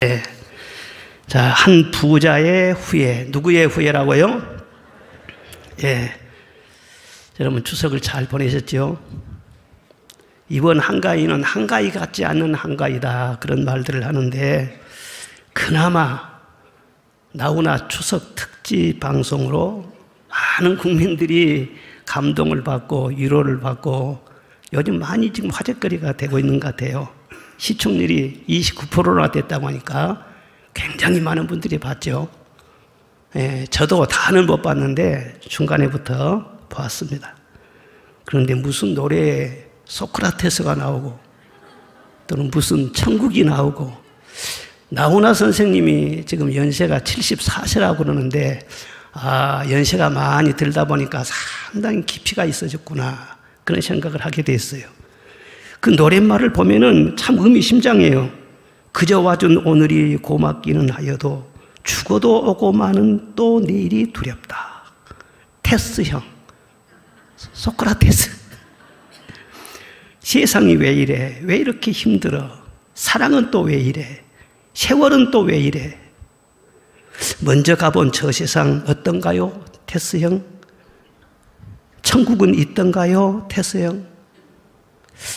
네. 자, 한 부자의 후예. 누구의 후예라고요? 예. 여러분 추석을 잘 보내셨죠? 이번 한가위는 한가위 같지 않는 한가위다, 그런 말들을 하는데, 그나마 나훈아 추석 특집 방송으로 많은 국민들이 감동을 받고 위로를 받고 요즘 많이 지금 화제거리가 되고 있는 것 같아요. 시청률이 29%나 됐다고 하니까 굉장히 많은 분들이 봤죠. 예, 저도 다는 못 봤는데 중간에부터 보았습니다. 그런데 무슨 노래에 소크라테스가 나오고 또는 무슨 천국이 나오고, 나훈아 선생님이 지금 연세가 74세라고 그러는데, 연세가 많이 들다 보니까 상당히 깊이가 있어졌구나, 그런 생각을 하게 됐어요. 그 노랫말을 보면은 참 의미심장해요. 그저 와준 오늘이 고맙기는 하여도 죽어도 오고 마는 또 내일이 두렵다. 테스형, 소크라테스. 세상이 왜 이래? 왜 이렇게 힘들어? 사랑은 또 왜 이래? 세월은 또 왜 이래? 먼저 가본 저 세상 어떤가요? 테스형. 천국은 있던가요? 테스형.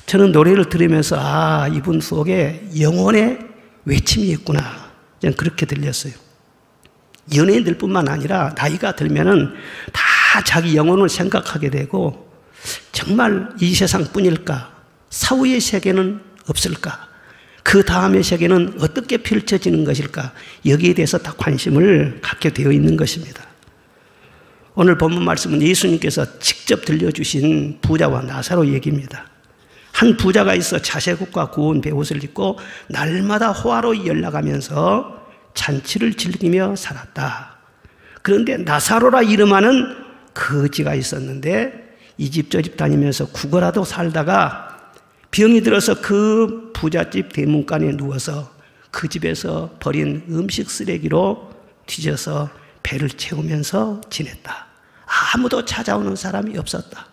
저는 노래를 들으면서 이분 속에 영혼의 외침이 있구나, 저는 그렇게 들렸어요. 연예인들 뿐만 아니라 나이가 들면은 다 자기 영혼을 생각하게 되고, 정말 이 세상뿐일까? 사후의 세계는 없을까? 그 다음의 세계는 어떻게 펼쳐지는 것일까? 여기에 대해서 다 관심을 갖게 되어 있는 것입니다. 오늘 본문 말씀은 예수님께서 직접 들려주신 부자와 나사로 얘기입니다. 한 부자가 있어 자색옷과 고운 베옷을 입고 날마다 호화로이 연락하면서 잔치를 즐기며 살았다. 그런데 나사로라 이름하는 거지가 있었는데, 이 집 저 집 다니면서 구걸하도 살다가 병이 들어서 그 부잣집 대문간에 누워서 그 집에서 버린 음식 쓰레기로 뒤져서 배를 채우면서 지냈다. 아무도 찾아오는 사람이 없었다.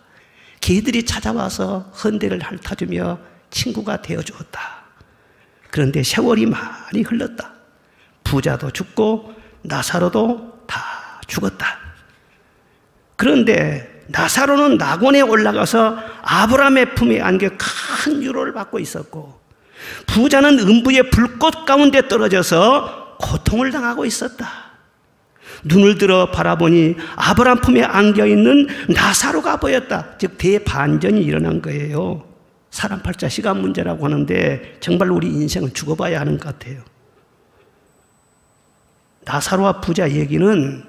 개들이 찾아와서 헌대를 핥아주며 친구가 되어주었다. 그런데 세월이 많이 흘렀다. 부자도 죽고 나사로도 다 죽었다. 그런데 나사로는 낙원에 올라가서 아브라함의 품에 안겨 큰 위로를 받고 있었고, 부자는 음부의 불꽃 가운데 떨어져서 고통을 당하고 있었다. 눈을 들어 바라보니 아브라함 품에 안겨있는 나사로가 보였다. 즉 대반전이 일어난 거예요. 사람 팔자 시간 문제라고 하는데 정말 우리 인생은 죽어봐야 하는 것 같아요. 나사로와 부자 얘기는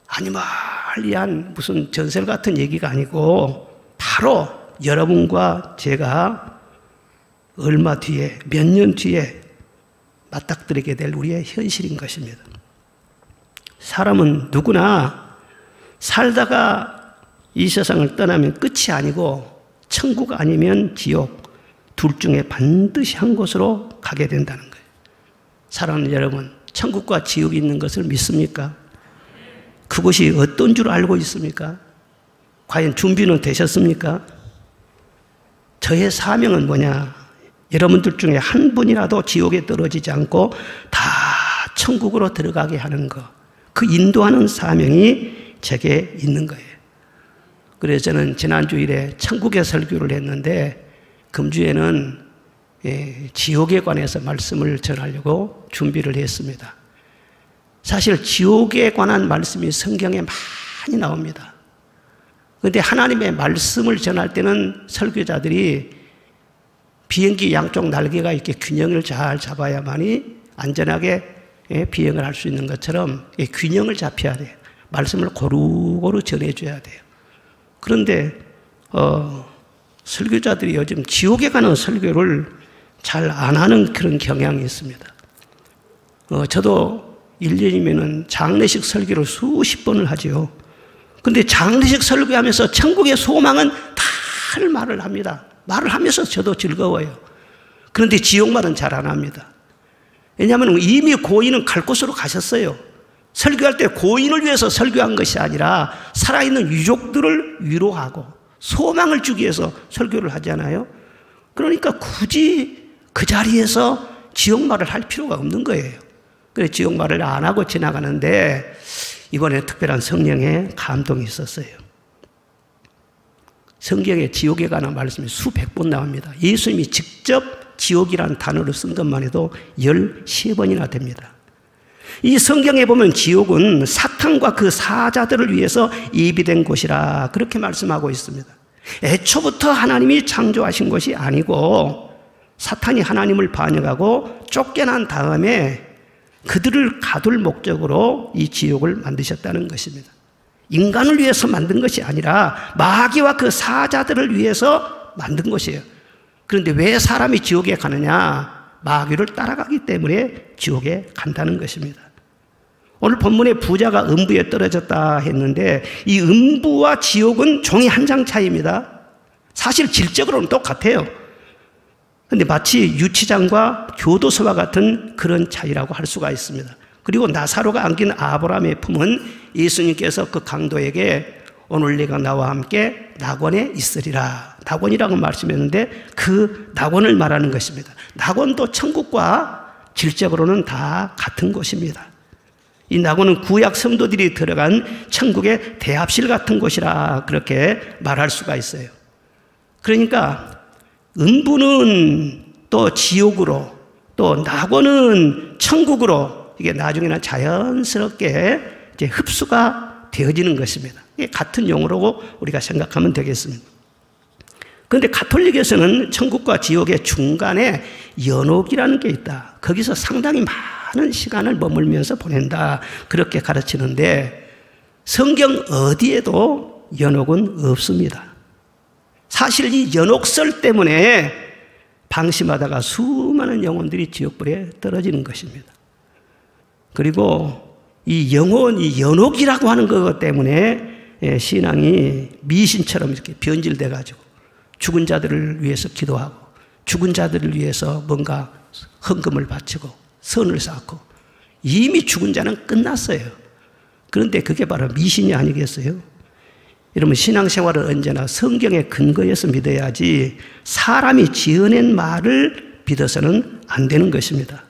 아니말리한 무슨 전설 같은 얘기가 아니고, 바로 여러분과 제가 얼마 뒤에, 몇 년 뒤에 맞닥뜨리게 될 우리의 현실인 것입니다. 사람은 누구나 살다가 이 세상을 떠나면 끝이 아니고 천국 아니면 지옥, 둘 중에 반드시 한 곳으로 가게 된다는 거예요. 사랑하는 여러분, 천국과 지옥이 있는 것을 믿습니까? 그것이 어떤 줄 알고 있습니까? 과연 준비는 되셨습니까? 저의 사명은 뭐냐? 여러분들 중에 한 분이라도 지옥에 떨어지지 않고 다 천국으로 들어가게 하는 것, 그 인도하는 사명이 제게 있는 거예요. 그래서 저는 지난 주일에 천국의 설교를 했는데, 금주에는 지옥에 관해서 말씀을 전하려고 준비를 했습니다. 사실 지옥에 관한 말씀이 성경에 많이 나옵니다. 그런데 하나님의 말씀을 전할 때는 설교자들이 비행기 양쪽 날개가 이렇게 균형을 잘 잡아야만이 안전하게 비행을 할 수 있는 것처럼 균형을 잡혀야 돼요. 말씀을 고루고루 전해줘야 돼요. 그런데 설교자들이 요즘 지옥에 관한 설교를 잘 안 하는 그런 경향이 있습니다. 저도 1년이면 장례식 설교를 수십 번을 하죠. 그런데 장례식 설교하면서 천국의 소망은 다 말을 합니다. 말을 하면서 저도 즐거워요. 그런데 지옥 말은 잘 안 합니다. 왜냐하면 이미 고인은 갈 곳으로 가셨어요. 설교할 때 고인을 위해서 설교한 것이 아니라 살아있는 유족들을 위로하고 소망을 주기 위해서 설교를 하잖아요. 그러니까 굳이 그 자리에서 지옥 말을 할 필요가 없는 거예요. 그래서 지옥 말을 안 하고 지나가는데 이번에 특별한 성령의 감동이 있었어요. 성경에 지옥에 관한 말씀이 수백 번 나옵니다. 예수님이 직접 지옥이라는 단어를 쓴 것만 해도 13번이나 됩니다. 이 성경에 보면 지옥은 사탄과 그 사자들을 위해서 예비된 곳이라 그렇게 말씀하고 있습니다. 애초부터 하나님이 창조하신 것이 아니고 사탄이 하나님을 반역하고 쫓겨난 다음에 그들을 가둘 목적으로 이 지옥을 만드셨다는 것입니다. 인간을 위해서 만든 것이 아니라 마귀와 그 사자들을 위해서 만든 것이에요. 그런데 왜 사람이 지옥에 가느냐? 마귀를 따라가기 때문에 지옥에 간다는 것입니다. 오늘 본문에 부자가 음부에 떨어졌다 했는데 이 음부와 지옥은 종이 한 장 차이입니다. 사실 질적으로는 똑같아요. 그런데 마치 유치장과 교도소와 같은 그런 차이라고 할 수가 있습니다. 그리고 나사로가 안긴 아브라함의 품은 예수님께서 그 강도에게 오늘 내가 나와 함께 낙원에 있으리라. 낙원이라고 말씀했는데 그 낙원을 말하는 것입니다. 낙원도 천국과 질적으로는 다 같은 곳입니다. 이 낙원은 구약 성도들이 들어간 천국의 대합실 같은 곳이라 그렇게 말할 수가 있어요. 그러니까 음부는 또 지옥으로 또 낙원은 천국으로 이게 나중에는 자연스럽게 이제 흡수가 되어지는 것입니다. 이게 같은 용어로 우리가 생각하면 되겠습니다. 그런데 가톨릭에서는 천국과 지옥의 중간에 연옥이라는 게 있다. 거기서 상당히 많은 시간을 머물면서 보낸다. 그렇게 가르치는데 성경 어디에도 연옥은 없습니다. 사실 이 연옥설 때문에 방심하다가 수많은 영혼들이 지옥불에 떨어지는 것입니다. 그리고 이 영혼, 이 연옥이라고 하는 것 때문에 신앙이 미신처럼 이렇게 변질돼가지고 죽은 자들을 위해서 기도하고 죽은 자들을 위해서 뭔가 헌금을 바치고 선을 쌓고 이미 죽은 자는 끝났어요. 그런데 그게 바로 미신이 아니겠어요? 여러분 신앙생활을 언제나 성경의 근거에서 믿어야지 사람이 지어낸 말을 믿어서는 안 되는 것입니다.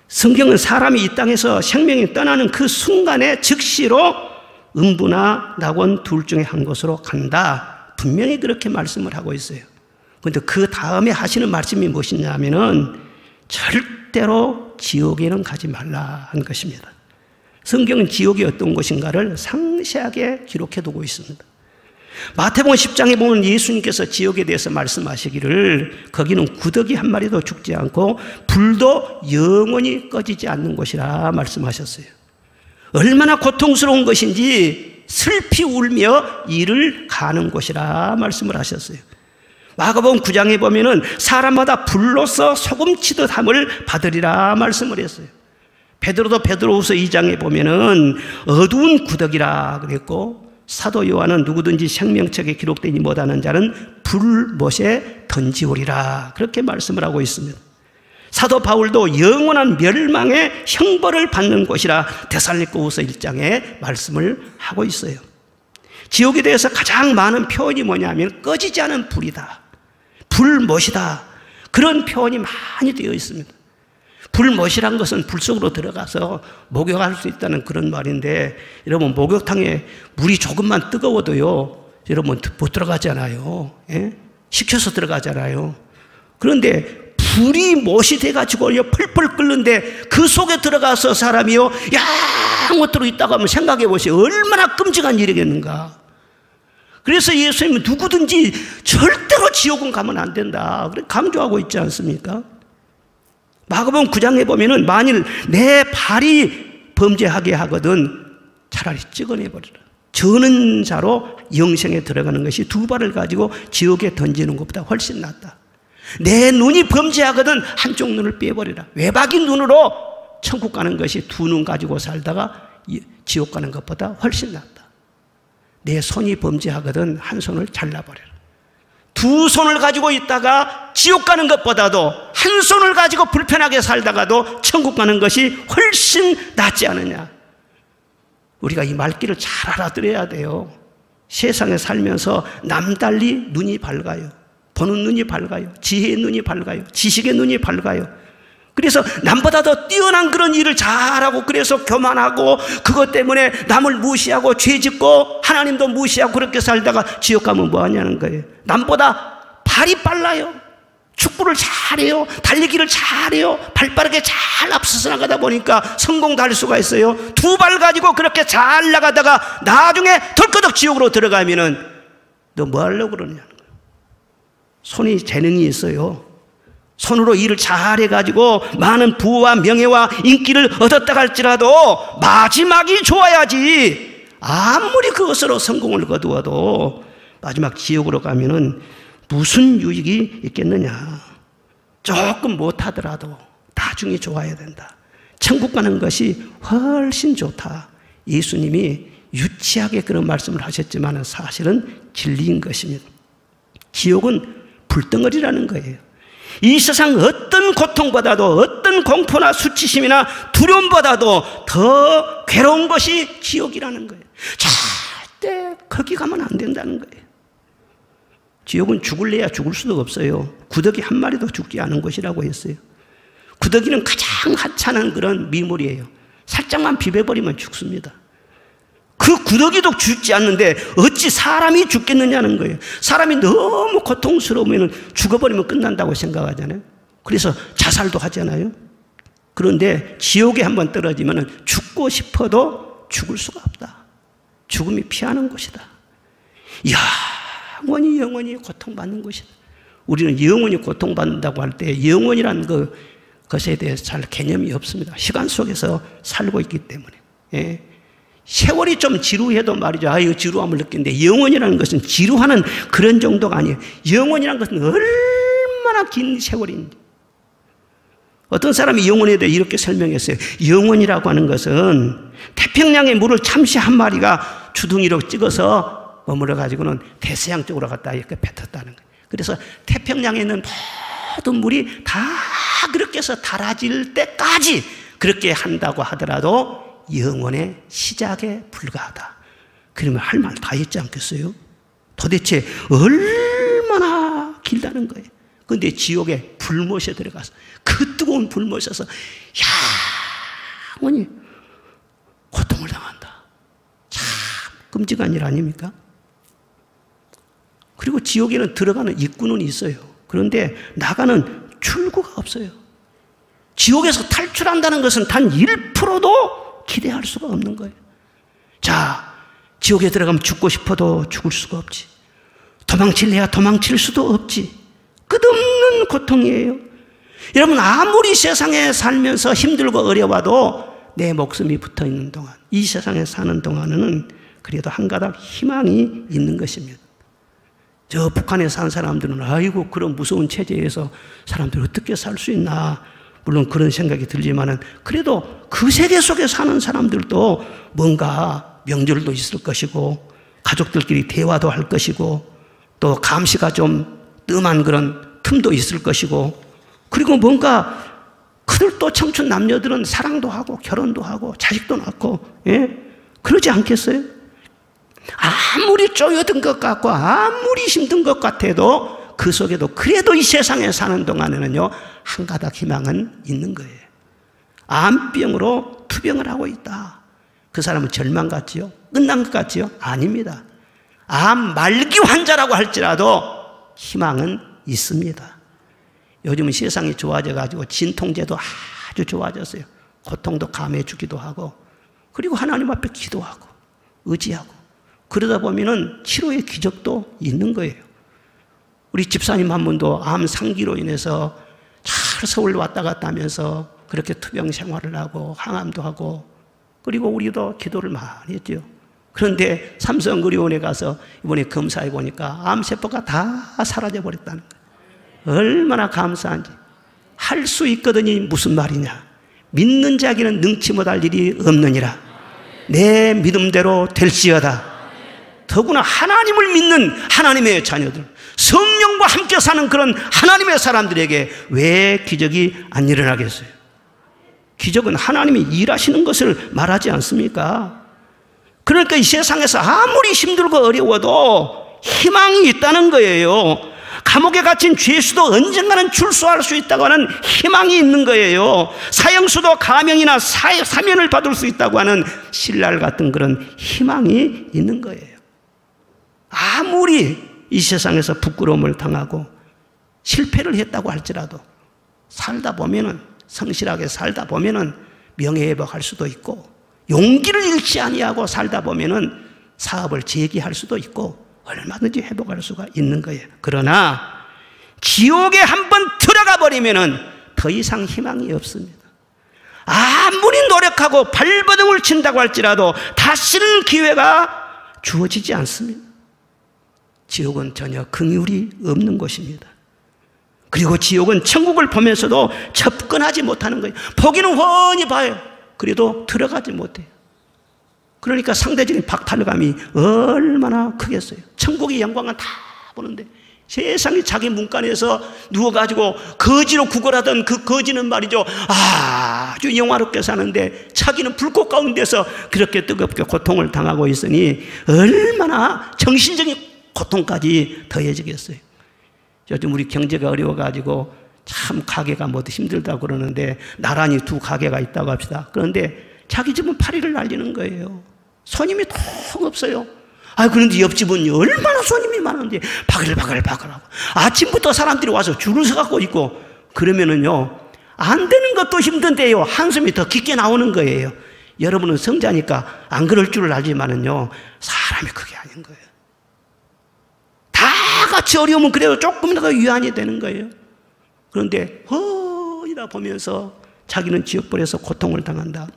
성경은 사람이 이 땅에서 생명이 떠나는 그 순간에 즉시로 음부나 낙원 둘 중에 한 곳으로 간다. 분명히 그렇게 말씀을 하고 있어요. 그런데 그 다음에 하시는 말씀이 무엇이냐면은 절대로 지옥에는 가지 말라 한 것입니다. 성경은 지옥이 어떤 곳인가를 상세하게 기록해 두고 있습니다. 마태복음 10장에 보면 예수님께서 지옥에 대해서 말씀하시기를 거기는 구더기 한 마리도 죽지 않고 불도 영원히 꺼지지 않는 곳이라 말씀하셨어요. 얼마나 고통스러운 것인지 슬피 울며 이를 가는 곳이라 말씀을 하셨어요. 마가복음 9장에 보면은 사람마다 불로서 소금치듯 함을 받으리라 말씀을 했어요. 베드로도 베드로후서 2장에 보면은 어두운 구더기라 그랬고 사도 요한은 누구든지 생명책에 기록되지 못하는 자는 불못에 던지오리라 그렇게 말씀을 하고 있습니다. 사도 바울도 영원한 멸망의 형벌을 받는 곳이라 데살로니가후서 1장에 말씀을 하고 있어요. 지옥에 대해서 가장 많은 표현이 뭐냐면 꺼지지 않은 불이다, 불못이다, 그런 표현이 많이 되어 있습니다. 불못이란 것은 불 속으로 들어가서 목욕할 수 있다는 그런 말인데 여러분 목욕탕에 물이 조금만 뜨거워도요 여러분 못 들어가잖아요. 예? 식혀서 들어가잖아요. 그런데 불이 못이 돼가지고 펄펄 끓는데 그 속에 들어가서 사람이요 양못으로 있다고 하면 생각해 보세요. 얼마나 끔찍한 일이겠는가. 그래서 예수님은 누구든지 절대로 지옥은 가면 안 된다 그렇게 강조하고 있지 않습니까? 마가복음 9장에 보면은 만일 내 발이 범죄하게 하거든 차라리 찍어내버리라. 저는 자로 영생에 들어가는 것이 두 발을 가지고 지옥에 던지는 것보다 훨씬 낫다. 내 눈이 범죄하거든 한쪽 눈을 빼버리라. 외박인 눈으로 천국 가는 것이 두 눈 가지고 살다가 지옥 가는 것보다 훨씬 낫다. 내 손이 범죄하거든 한 손을 잘라버려라. 두 손을 가지고 있다가 지옥 가는 것보다도 한 손을 가지고 불편하게 살다가도 천국 가는 것이 훨씬 낫지 않느냐. 우리가 이 말귀를 잘 알아들어야 돼요. 세상에 살면서 남달리 눈이 밝아요. 보는 눈이 밝아요. 지혜의 눈이 밝아요. 지식의 눈이 밝아요. 그래서 남보다 더 뛰어난 그런 일을 잘하고, 그래서 교만하고, 그것 때문에 남을 무시하고 죄짓고 하나님도 무시하고 그렇게 살다가 지옥 가면 뭐 하냐는 거예요. 남보다 발이 빨라요. 축구를 잘해요. 달리기를 잘해요. 발빠르게 잘 앞서서 나가다 보니까 성공도 할 수가 있어요. 두 발 가지고 그렇게 잘 나가다가 나중에 덜커덕 지옥으로 들어가면은 너 뭐 하려고 그러냐는 거예요. 손이 재능이 있어요. 손으로 일을 잘해가지고 많은 부와 명예와 인기를 얻었다 할지라도 마지막이 좋아야지. 아무리 그것으로 성공을 거두어도 마지막 지옥으로 가면은 무슨 유익이 있겠느냐. 조금 못하더라도 나중에 좋아야 된다. 천국 가는 것이 훨씬 좋다. 예수님이 유치하게 그런 말씀을 하셨지만 사실은 진리인 것입니다. 지옥은 불덩어리라는 거예요. 이 세상 어떤 고통보다도, 어떤 공포나 수치심이나 두려움보다도 더 괴로운 것이 지옥이라는 거예요. 절대 거기 가면 안 된다는 거예요. 지옥은 죽을래야 죽을 수도 없어요. 구더기 한 마리도 죽지 않은 곳이라고 했어요. 구더기는 가장 하찮은 그런 미물이에요. 살짝만 비벼버리면 죽습니다. 그 구더기도 죽지 않는데 어찌 사람이 죽겠느냐는 거예요. 사람이 너무 고통스러우면 죽어버리면 끝난다고 생각하잖아요. 그래서 자살도 하잖아요. 그런데 지옥에 한번 떨어지면 죽고 싶어도 죽을 수가 없다. 죽음이 피하는 곳이다. 영원히 고통받는 것이다. 우리는 영원히 고통받는다고 할 때 영원이라는 것에 대해서 잘 개념이 없습니다. 시간 속에서 살고 있기 때문에. 예. 세월이 좀 지루해도 말이죠. 이거 지루함을 느끼는데 영원이라는 것은 지루하는 그런 정도가 아니에요. 영원이라는 것은 얼마나 긴 세월인지. 어떤 사람이 영원에 대해 이렇게 설명했어요. 영원이라고 하는 것은 태평양의 물을 참새 한 마리가 주둥이로 찍어서 머물러 가지고는 대서양 쪽으로 갔다 이렇게 뱉었다는 거예요. 그래서 태평양에 있는 모든 물이 다 그렇게 해서 달아질 때까지 그렇게 한다고 하더라도 영원의 시작에 불과하다. 그러면 할 말 다 했지 않겠어요? 도대체 얼마나 길다는 거예요. 그런데 지옥에 불못에 들어가서 그 뜨거운 불못에서 영원히 고통을 당한다. 참 끔찍한 일 아닙니까? 그리고 지옥에는 들어가는 입구는 있어요. 그런데 나가는 출구가 없어요. 지옥에서 탈출한다는 것은 단 1%도 기대할 수가 없는 거예요. 자, 지옥에 들어가면 죽고 싶어도 죽을 수가 없지. 도망칠래야 도망칠 수도 없지. 끝없는 고통이에요. 여러분, 아무리 세상에 살면서 힘들고 어려워도 내 목숨이 붙어있는 동안, 이 세상에 사는 동안은 그래도 한 가닥 희망이 있는 것입니다. 저 북한에 산 사람들은 아이고 그런 무서운 체제에서 사람들이 어떻게 살 수 있나, 물론 그런 생각이 들지만은 그래도 그 세계 속에 사는 사람들도 뭔가 명절도 있을 것이고 가족들끼리 대화도 할 것이고 또 감시가 좀 뜸한 그런 틈도 있을 것이고, 그리고 뭔가 그들도 청춘 남녀들은 사랑도 하고 결혼도 하고 자식도 낳고, 예? 그러지 않겠어요? 아무리 쪼여든 것 같고 아무리 힘든 것 같아도 그 속에도 그래도 이 세상에 사는 동안에는요 한 가닥 희망은 있는 거예요. 암병으로 투병을 하고 있다. 그 사람은 절망 같지요? 끝난 것 같지요? 아닙니다. 암 말기 환자라고 할지라도 희망은 있습니다. 요즘은 세상이 좋아져 가지고 진통제도 아주 좋아졌어요. 고통도 감해주기도 하고, 그리고 하나님 앞에 기도하고 의지하고 그러다 보면은 치료의 기적도 있는 거예요. 우리 집사님 한 분도 암 상기로 인해서 잘 서울 왔다 갔다 하면서 그렇게 투병 생활을 하고 항암도 하고, 그리고 우리도 기도를 많이 했죠. 그런데 삼성의료원에 가서 이번에 검사해 보니까 암세포가 다 사라져 버렸다는 거예요. 얼마나 감사한지. 할 수 있거든이 무슨 말이냐. 믿는 자에게는 능치 못할 일이 없느니라. 내 믿음대로 될지어다. 더구나 하나님을 믿는 하나님의 자녀들, 성령과 함께 사는 그런 하나님의 사람들에게 왜 기적이 안 일어나겠어요? 기적은 하나님이 일하시는 것을 말하지 않습니까? 그러니까 이 세상에서 아무리 힘들고 어려워도 희망이 있다는 거예요. 감옥에 갇힌 죄수도 언젠가는 출소할 수 있다고 하는 희망이 있는 거예요. 사형수도 가명이나 사면을 받을 수 있다고 하는 신랄 같은 그런 희망이 있는 거예요. 아무리 이 세상에서 부끄러움을 당하고 실패를 했다고 할지라도 살다 보면은, 성실하게 살다 보면은 명예회복할 수도 있고, 용기를 잃지 아니하고 살다 보면은 사업을 재기할 수도 있고 얼마든지 회복할 수가 있는 거예요. 그러나 지옥에 한번 들어가 버리면은 더 이상 희망이 없습니다. 아무리 노력하고 발버둥을 친다고 할지라도 다시는 기회가 주어지지 않습니다. 지옥은 전혀 긍휼이 없는 곳입니다. 그리고 지옥은 천국을 보면서도 접근하지 못하는 거예요. 보기는 훤히 봐요. 그래도 들어가지 못해요. 그러니까 상대적인 박탈감이 얼마나 크겠어요. 천국의 영광은 다 보는데 세상에 자기 문간에서 누워가지고 거지로 구걸하던 그 거지는 말이죠, 아주 영화롭게 사는데 자기는 불꽃 가운데서 그렇게 뜨겁게 고통을 당하고 있으니 얼마나 정신적인 고통까지 더해지겠어요. 요즘 우리 경제가 어려워가지고 참 가게가 모두 힘들다고 그러는데 나란히 두 가게가 있다고 합시다. 그런데 자기 집은 파리를 날리는 거예요. 손님이 통 없어요. 그런데 옆집은 얼마나 손님이 많은지 바글바글바글하고 아침부터 사람들이 와서 줄을 서갖고 있고 그러면은요, 안 되는 것도 힘든데요, 한숨이 더 깊게 나오는 거예요. 여러분은 성자니까 안 그럴 줄을 알지만은요, 사람이 그게 아닌 거예요. 다 같이 어려우면 그래도 조금이라도 위안이 되는 거예요. 그런데 허이다 보면서 자기는 지옥불에서 고통을 당한다.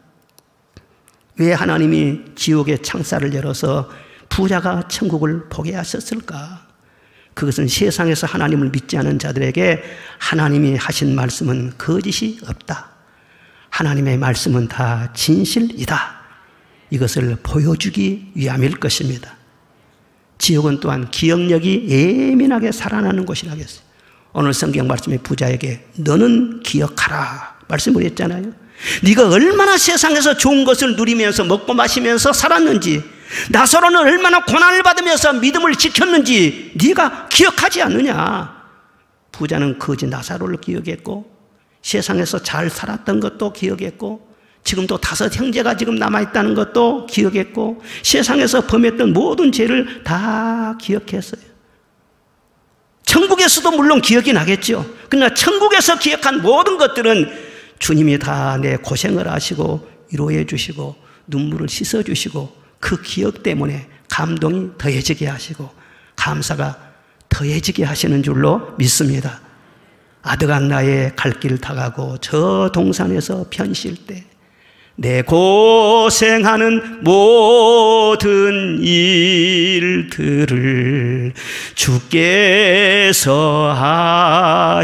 왜 하나님이 지옥의 창살을 열어서 부자가 천국을 보게 하셨을까? 그것은 세상에서 하나님을 믿지 않은 자들에게 하나님이 하신 말씀은 거짓이 없다. 하나님의 말씀은 다 진실이다. 이것을 보여주기 위함일 것입니다. 지옥은 또한 기억력이 예민하게 살아나는 곳이라겠어요. 오늘 성경 말씀의 부자에게 너는 기억하라 말씀을 했잖아요. 네가 얼마나 세상에서 좋은 것을 누리면서 먹고 마시면서 살았는지, 나사로는 얼마나 고난을 받으면서 믿음을 지켰는지 네가 기억하지 않느냐. 부자는 거지 나사로를 기억했고 세상에서 잘 살았던 것도 기억했고 지금도 5 형제가 지금 남아있다는 것도 기억했고 세상에서 범했던 모든 죄를 다 기억했어요. 천국에서도 물론 기억이 나겠죠. 그러나 천국에서 기억한 모든 것들은 주님이 다 내 고생을 하시고 위로해 주시고 눈물을 씻어 주시고 그 기억 때문에 감동이 더해지게 하시고 감사가 더해지게 하시는 줄로 믿습니다. 아드간 나의 갈 길 다가고 저 동산에서 편 쉴 때 내 고생하는 모든 일들을 주께서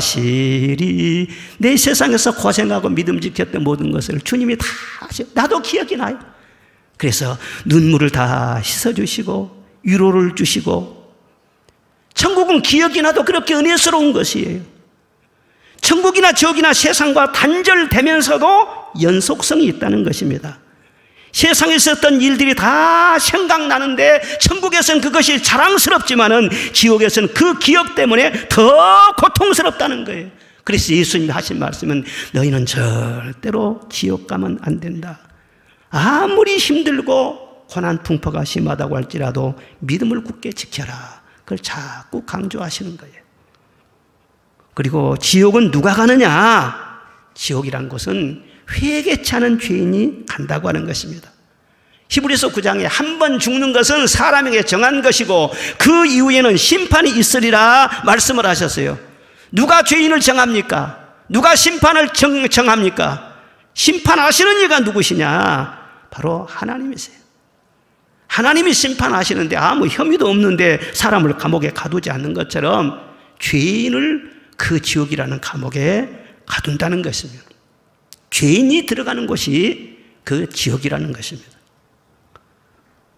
하시리. 내 세상에서 고생하고 믿음 지켰던 모든 것을 주님이 다 하시고 나도 기억이 나요. 그래서 눈물을 다 씻어주시고 위로를 주시고, 천국은 기억이 나도 그렇게 은혜스러운 것이에요. 천국이나 지옥이나 세상과 단절되면서도 연속성이 있다는 것입니다. 세상에 있었던 일들이 다 생각나는데 천국에서는 그것이 자랑스럽지만은 지옥에서는 그 기억 때문에 더 고통스럽다는 거예요. 그래서 예수님이 하신 말씀은 너희는 절대로 지옥 가면 안 된다. 아무리 힘들고 고난 풍파가 심하다고 할지라도 믿음을 굳게 지켜라. 그걸 자꾸 강조하시는 거예요. 그리고 지옥은 누가 가느냐? 지옥이란 곳은 회개치 않은 죄인이 간다고 하는 것입니다. 히브리서 9장에 한 번 죽는 것은 사람에게 정한 것이고 그 이후에는 심판이 있으리라 말씀을 하셨어요. 누가 죄인을 정합니까? 누가 심판을 정합니까? 심판하시는 이가 누구시냐? 바로 하나님이세요. 하나님이 심판하시는데 아무 혐의도 없는데 사람을 감옥에 가두지 않는 것처럼 죄인을 그 지옥이라는 감옥에 가둔다는 것입니다. 죄인이 들어가는 곳이 그 지옥이라는 것입니다.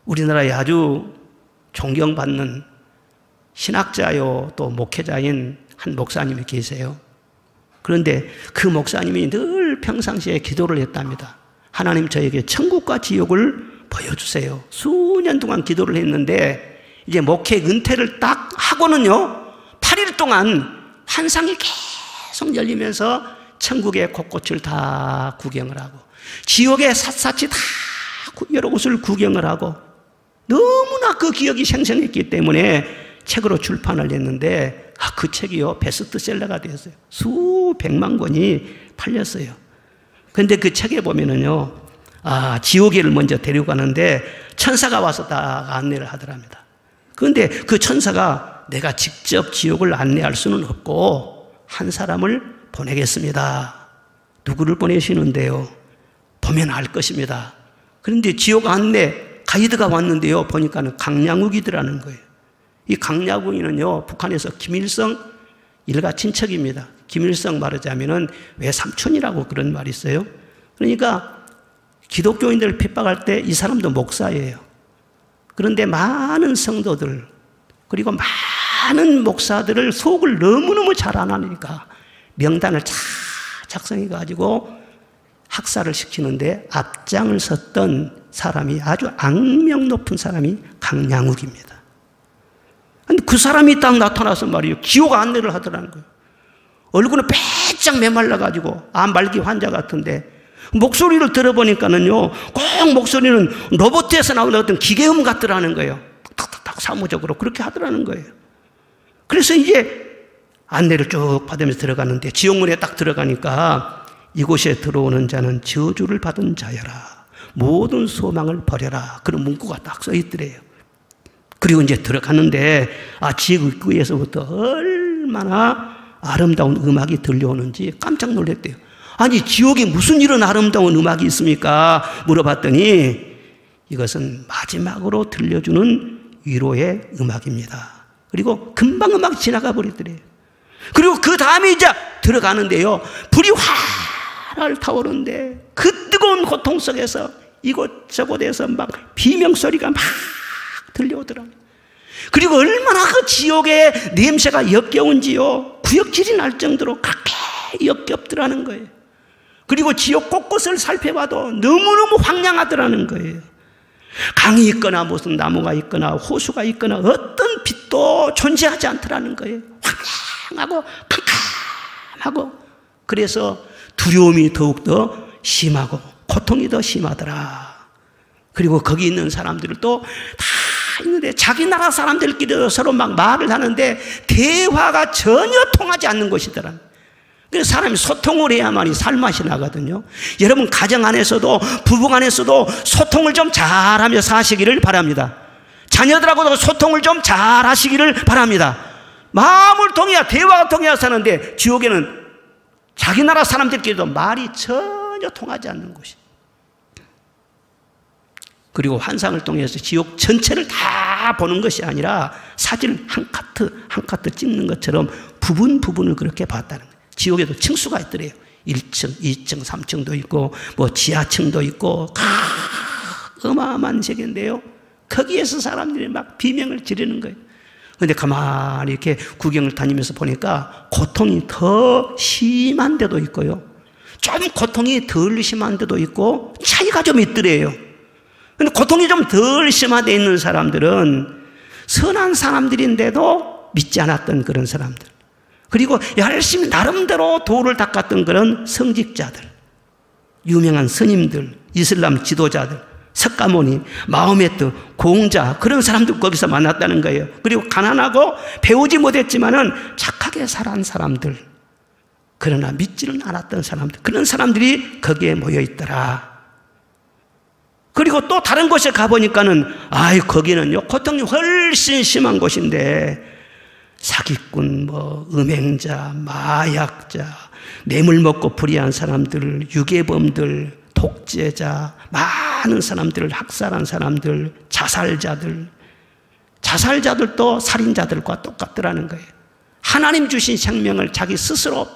우리나라에 아주 존경받는 신학자요 또 목회자인 한 목사님이 계세요. 그런데 그 목사님이 늘 평상시에 기도를 했답니다. 하나님 저에게 천국과 지옥을 보여주세요. 수년 동안 기도를 했는데 이제 목회 은퇴를 딱 하고는요 8일 동안 환상이 계속 열리면서 천국의 곳곳을 다 구경을 하고 지옥의 샅샅이 다 여러 곳을 구경을 하고 너무나 그 기억이 생생했기 때문에 책으로 출판을 했는데 그 책이요 베스트셀러가 되었어요. 수백만 권이 팔렸어요. 그런데 그 책에 보면은요, 지옥에를 먼저 데려가는데 천사가 와서 다 안내를 하더랍니다. 그런데 그 천사가 내가 직접 지옥을 안내할 수는 없고 한 사람을 보내겠습니다. 누구를 보내시는데요? 보면 알 것입니다. 그런데 지옥 안내 가이드가 왔는데요, 보니까는 강양욱이더라는 거예요. 이 강양욱이는요, 북한에서 김일성 일가 친척입니다. 김일성 말하자면은 외삼촌이라고 그런 말이 있어요. 그러니까 기독교인들을 핍박할 때 이 사람도 목사예요. 그런데 많은 성도들 그리고 많은 목사들을 속을 너무너무 잘 아나니까 명단을 잘 작성해 가지고 학살을 시키는데 앞장을 섰던 사람이 아주 악명 높은 사람이 강양욱입니다. 근데 그 사람이 딱 나타나서 말이에요. 지옥 안내를 하더라는 거예요. 얼굴은 빼짝 메말라가지고 암말기 환자 같은데 목소리를 들어보니까는요, 꼭 목소리는 로봇에서 나오는 어떤 기계음 같더라는 거예요. 탁탁탁 사무적으로 그렇게 하더라는 거예요. 그래서 이제 안내를 쭉 받으면서 들어가는데 지옥문에 딱 들어가니까 이곳에 들어오는 자는 저주를 받은 자여라. 모든 소망을 버려라. 그런 문구가 딱 써 있더래요. 그리고 이제 들어갔는데 지옥 입구에서부터 얼마나 아름다운 음악이 들려오는지 깜짝 놀랐대요. 아니 지옥에 무슨 이런 아름다운 음악이 있습니까? 물어봤더니 이것은 마지막으로 들려주는 위로의 음악입니다. 그리고 금방 음악이 지나가 버리더래요. 그리고 그 다음에 이제 들어가는데요, 불이 활활 타오르는데 그 뜨거운 고통 속에서 이곳저곳에서 막 비명소리가 막 들려오더라고요. 그리고 얼마나 그 지옥의 냄새가 역겨운지요, 구역질이 날 정도로 그렇게 역겹더라는 거예요. 그리고 지옥 곳곳을 살펴봐도 너무너무 황량하더라는 거예요. 강이 있거나 무슨 나무가 있거나 호수가 있거나 어떤 빛도 존재하지 않더라는 거예요. 황량하고 캄캄하고, 그래서 두려움이 더욱더 심하고 고통이 더 심하더라. 그리고 거기 있는 사람들도 다 있는데 자기 나라 사람들끼리 서로 막 말을 하는데 대화가 전혀 통하지 않는 것이더라. 그래서 사람이 소통을 해야만이 살맛이 나거든요. 여러분 가정 안에서도 부부 안에서도 소통을 좀 잘하며 사시기를 바랍니다. 자녀들하고도 소통을 좀 잘하시기를 바랍니다. 마음을 통해야, 대화가 통해야 사는데 지옥에는 자기 나라 사람들끼리도 말이 전혀 통하지 않는 곳이. 그리고 환상을 통해서 지옥 전체를 다 보는 것이 아니라 사진을 한 카트 찍는 것처럼 부분을 그렇게 봤다는 거예요. 지옥에도 층수가 있더래요. 1층, 2층, 3층도 있고 뭐 지하층도 있고 어마어마한 세계인데요, 거기에서 사람들이 막 비명을 지르는 거예요. 그런데 가만히 이렇게 구경을 다니면서 보니까 고통이 더 심한 데도 있고요, 좀 고통이 덜 심한 데도 있고 차이가 좀 있더래요. 근데 고통이 좀 덜 심한 데 있는 사람들은 선한 사람들인데도 믿지 않았던 그런 사람들, 그리고 열심히 나름대로 도를 닦았던 그런 성직자들, 유명한 스님들, 이슬람 지도자들, 석가모니, 마호메트, 공자, 그런 사람들 거기서 만났다는 거예요. 그리고 가난하고 배우지 못했지만은 착하게 살아온 사람들, 그러나 믿지는 않았던 사람들, 그런 사람들이 거기에 모여 있더라. 그리고 또 다른 곳에 가보니까는 거기는요 고통이 훨씬 심한 곳인데 사기꾼, 음행자, 마약자, 뇌물 먹고 불의한 사람들, 유괴범들, 독재자, 많은 사람들을 학살한 사람들, 자살자들도 살인자들과 똑같더라는 거예요. 하나님 주신 생명을 자기 스스로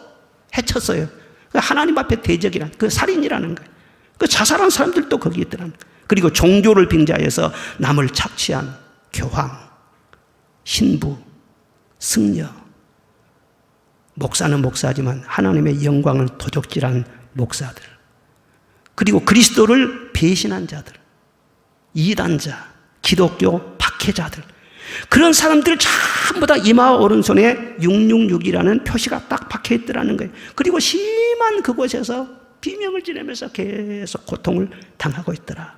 해쳤어요. 하나님 앞에 대적이란, 그 살인이라는 거예요. 그 자살한 사람들도 거기 있더라는 거예요. 그리고 종교를 빙자해서 남을 착취한 교황, 신부, 승려, 목사는 목사지만 하나님의 영광을 도적질한 목사들, 그리고 그리스도를 배신한 자들, 이단자, 기독교 박해자들, 그런 사람들 잘 전부 다 이마 오른손에 666이라는 표시가 딱 박혀 있더라는 거예요. 그리고 심한 그곳에서 비명을 지르면서 계속 고통을 당하고 있더라.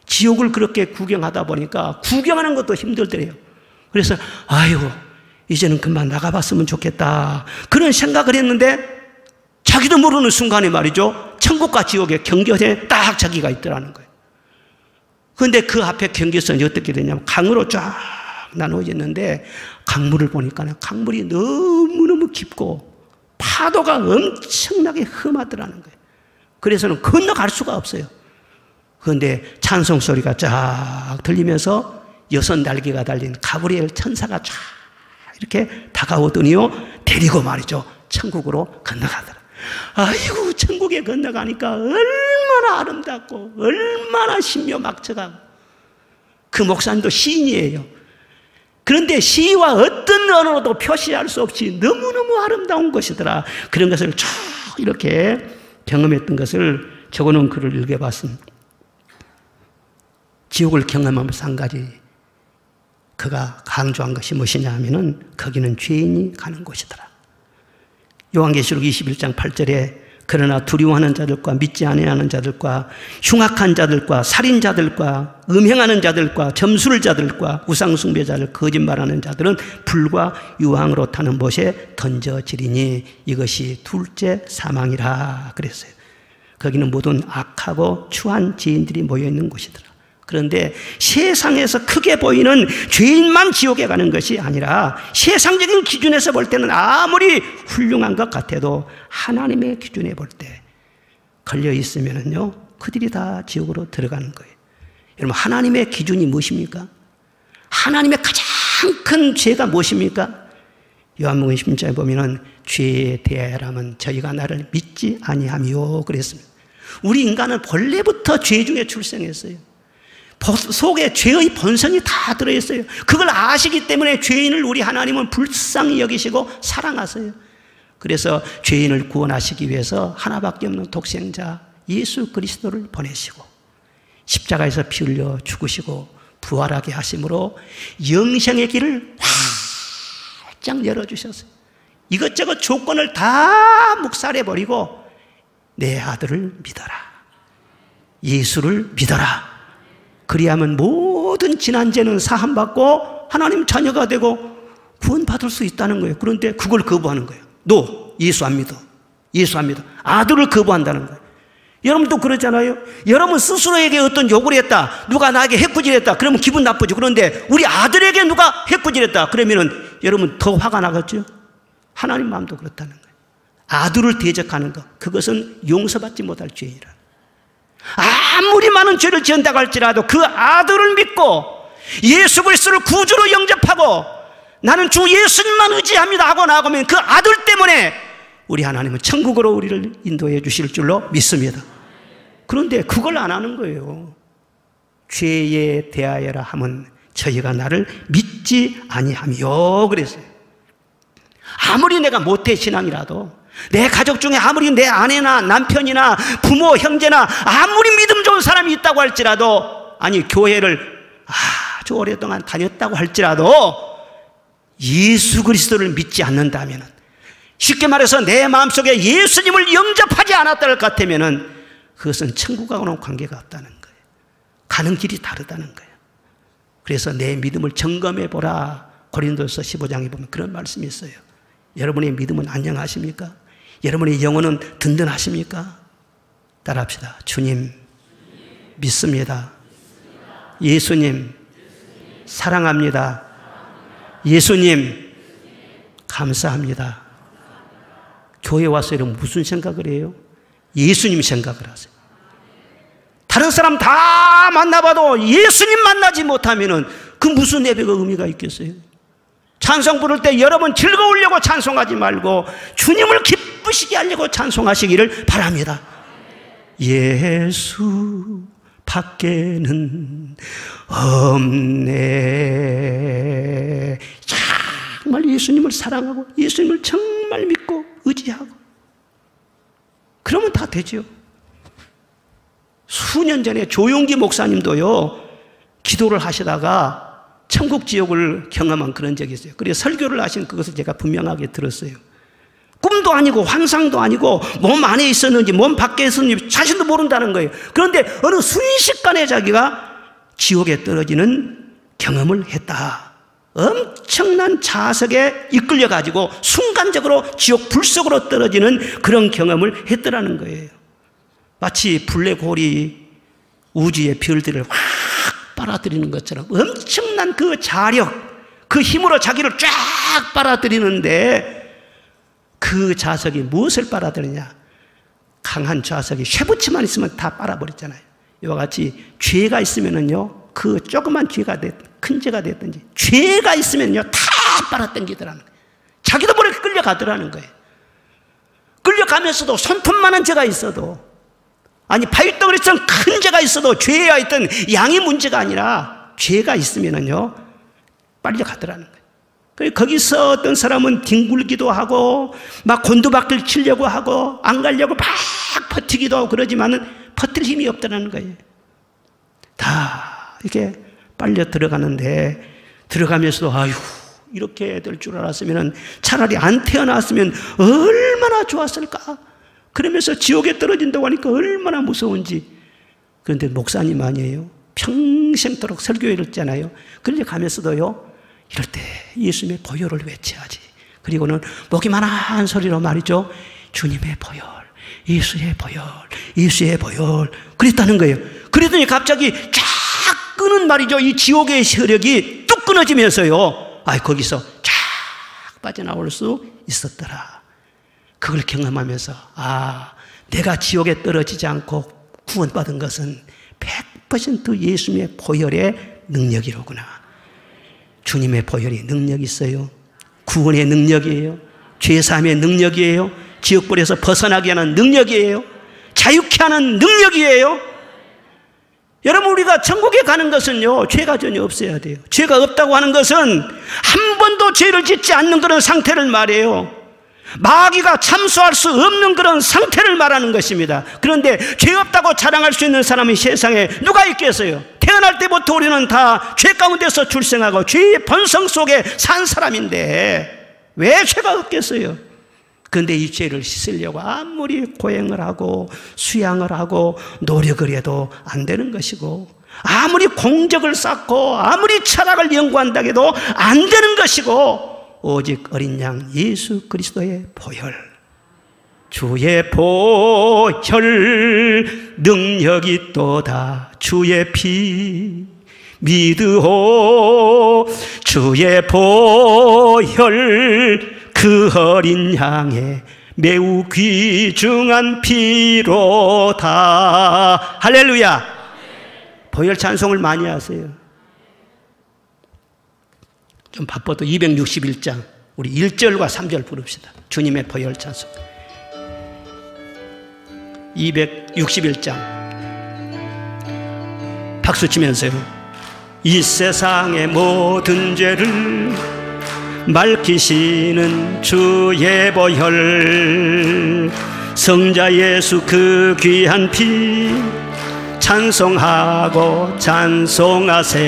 지옥을 그렇게 구경하다 보니까 구경하는 것도 힘들더래요. 그래서 아이고 이제는 그만 나가봤으면 좋겠다 그런 생각을 했는데 자기도 모르는 순간에 말이죠, 천국과 지옥의 경계선에 딱 자기가 있더라는 거예요. 그런데 그 앞에 경계선이 어떻게 되냐면 강으로 쫙 나누어졌는데 강물을 보니까 강물이 너무너무 깊고 파도가 엄청나게 험하더라는 거예요. 그래서는 건너갈 수가 없어요. 그런데 찬송 소리가 쫙 들리면서 6날개가 달린 가브리엘 천사가 쫙 이렇게 다가오더니요 데리고 말이죠 천국으로 건너가더라. 아이고 천국에 건너가니까 얼마나 아름답고 얼마나 신묘막측하고. 그 목사님도 시인이에요. 그런데 시와 어떤 언어로도 표시할 수 없이 너무너무 아름다운 것이더라. 그런 것을 쭉 이렇게 경험했던 것을 적어놓은 글을 읽어봤습니다. 지옥을 경험하면서 한 가지 그가 강조한 것이 무엇이냐 하면은 거기는 죄인이 가는 곳이더라. 요한계시록 21장 8절에 그러나 두려워하는 자들과 믿지 아니하는 자들과 흉악한 자들과 살인자들과 음행하는 자들과 점술 자들과 우상숭배자들 거짓말하는 자들은 불과 유황으로 타는 못에 던져지리니 이것이 둘째 사망이라 그랬어요. 거기는 모든 악하고 추한 죄인들이 모여있는 곳이더라. 그런데 세상에서 크게 보이는 죄인만 지옥에 가는 것이 아니라 세상적인 기준에서 볼 때는 아무리 훌륭한 것 같아도 하나님의 기준에 볼 때 걸려 있으면은요 그들이 다 지옥으로 들어가는 거예요. 여러분 하나님의 기준이 무엇입니까? 하나님의 가장 큰 죄가 무엇입니까? 요한복음 10장에 보면은 죄에 대하여라면 저희가 나를 믿지 아니하며 그랬습니다. 우리 인간은 본래부터 죄 중에 출생했어요. 속에 죄의 본성이 다 들어있어요. 그걸 아시기 때문에 죄인을 우리 하나님은 불쌍히 여기시고 사랑하세요. 그래서 죄인을 구원하시기 위해서 하나밖에 없는 독생자 예수 그리스도를 보내시고 십자가에서 피 흘려 죽으시고 부활하게 하심으로 영생의 길을 활짝 열어주셨어요. 이것저것 조건을 다 묵살해버리고 내 아들을 믿어라, 예수를 믿어라. 그리하면 모든 지난 죄는 사함받고 하나님 자녀가 되고 구원받을 수 있다는 거예요. 그런데 그걸 거부하는 거예요. 너 예수 안 믿어. 예수 안 믿어. 아들을 거부한다는 거예요. 여러분도 그러잖아요. 여러분 스스로에게 어떤 요구를 했다. 누가 나에게 해꾸질했다. 그러면 기분 나쁘죠. 그런데 우리 아들에게 누가 해꾸질했다. 그러면은 여러분 더 화가 나겠죠. 하나님 마음도 그렇다는 거예요. 아들을 대적하는 것, 그것은 용서받지 못할 죄이라. 아무리 많은 죄를 지은다고 할지라도 그 아들을 믿고 예수 그리스도를 구주로 영접하고 나는 주 예수님만 의지합니다 하고 나가면 그 아들 때문에 우리 하나님은 천국으로 우리를 인도해 주실 줄로 믿습니다. 그런데 그걸 안 하는 거예요. 죄에 대하여라 함은 저희가 나를 믿지 아니하며 그랬어요. 아무리 내가 모태신앙이라도 내 가족 중에 아무리 내 아내나 남편이나 부모, 형제나 아무리 믿음 좋은 사람이 있다고 할지라도, 아니 교회를 아주 오랫동안 다녔다고 할지라도 예수 그리스도를 믿지 않는다면, 쉽게 말해서 내 마음속에 예수님을 영접하지 않았다 할 것 같으면 그것은 천국하고는 관계가 없다는 거예요. 가는 길이 다르다는 거예요. 그래서 내 믿음을 점검해 보라. 고린도서 15장에 보면 그런 말씀이 있어요. 여러분의 믿음은 안녕하십니까? 여러분의 영혼은 든든하십니까? 따라합시다. 주님 믿습니다. 예수님 사랑합니다. 예수님 감사합니다. 교회 와서 여러분 무슨 생각을 해요? 예수님 생각을 하세요. 다른 사람 다 만나봐도 예수님 만나지 못하면은 그 무슨 예배가 의미가 있겠어요? 찬송 부를 때 여러분 즐거우려고 찬송하지 말고 주님을 기쁘시게 하려고 찬송하시기를 바랍니다. 예수 밖에는 없네. 정말 예수님을 사랑하고 예수님을 정말 믿고 의지하고 그러면 다 되죠. 수년 전에 조용기 목사님도요 기도를 하시다가 천국 지옥을 경험한 그런 적이 있어요. 그래서 설교를 하신 그것을 제가 분명하게 들었어요. 꿈도 아니고 환상도 아니고 몸 안에 있었는지 몸 밖에 있었는지 자신도 모른다는 거예요. 그런데 어느 순식간에 자기가 지옥에 떨어지는 경험을 했다. 엄청난 자석에 이끌려가지고 순간적으로 지옥 불 속으로 떨어지는 그런 경험을 했더라는 거예요. 마치 블랙홀이 우주의 별들을 확 빨아들이는 것처럼 엄청난 그 자력, 그 힘으로 자기를 쫙 빨아들이는데 그 자석이 무엇을 빨아들이냐? 강한 자석이 쇠붙이만 있으면 다 빨아버렸잖아요. 이와 같이 죄가 있으면은요, 그 조그만 죄가 됐든 큰 죄가 됐든지 죄가 있으면요 다 빨아당기더라는 거예요. 자기도 모르게 끌려가더라는 거예요. 끌려가면서도 손톱만한 죄가 있어도, 아니 바위덩어리처럼 큰 죄가 있어도 죄야 있던 양이 문제가 아니라 죄가 있으면은요 빨려가더라는 거예요. 거기서 어떤 사람은 뒹굴기도 하고 막 곤두박질 치려고 하고 안 가려고 막 버티기도 하고 그러지만은 버틸 힘이 없다는 거예요. 다 이렇게 빨려 들어가는데, 들어가면서도 아유 이렇게 될 줄 알았으면 차라리 안 태어났으면 얼마나 좋았을까. 그러면서 지옥에 떨어진다고 하니까 얼마나 무서운지. 그런데 목사님 아니에요. 평생도록 설교회를 했잖아요. 그런데 가면서도요, 이럴 때 예수님의 보혈을 외쳐야지. 그리고는 목이만한 소리로 말이죠, 주님의 보혈, 예수의 보혈, 예수의 보혈, 그랬다는 거예요. 그랬더니 갑자기 쫙 끄는 말이죠, 이 지옥의 세력이 뚝 끊어지면서요, 거기서 쫙 빠져나올 수 있었더라. 그걸 경험하면서 내가 지옥에 떨어지지 않고 구원받은 것은 100% 예수님의 보혈의 능력이로구나. 주님의 보혈이 능력이 있어요. 구원의 능력이에요. 죄사함의 능력이에요. 지옥불에서 벗어나게 하는 능력이에요. 자유케 하는 능력이에요. 여러분, 우리가 천국에 가는 것은요, 죄가 전혀 없어야 돼요. 죄가 없다고 하는 것은 한 번도 죄를 짓지 않는 그런 상태를 말해요. 마귀가 참수할 수 없는 그런 상태를 말하는 것입니다. 그런데 죄 없다고 자랑할 수 있는 사람이 세상에 누가 있겠어요? 태어날 때부터 우리는 다 죄 가운데서 출생하고 죄의 본성 속에 산 사람인데 왜 죄가 없겠어요? 그런데 이 죄를 씻으려고 아무리 고행을 하고 수양을 하고 노력을 해도 안 되는 것이고, 아무리 공적을 쌓고 아무리 철학을 연구한다고 해도 안 되는 것이고, 오직 어린 양 예수 그리스도의 보혈, 주의 보혈 능력이 있도다. 주의 피 믿으오. 주의 보혈 그 어린 양의 매우 귀중한 피로다. 할렐루야. 보혈 찬송을 많이 하세요. 좀 바빠도 261장 우리 1절과 3절 부릅시다. 주님의 보혈 찬송. 261장 박수 치면서요. 이 세상의 모든 죄를 맑히시는 주의 보혈, 성자 예수 그 귀한 피 찬송하고 찬송하세.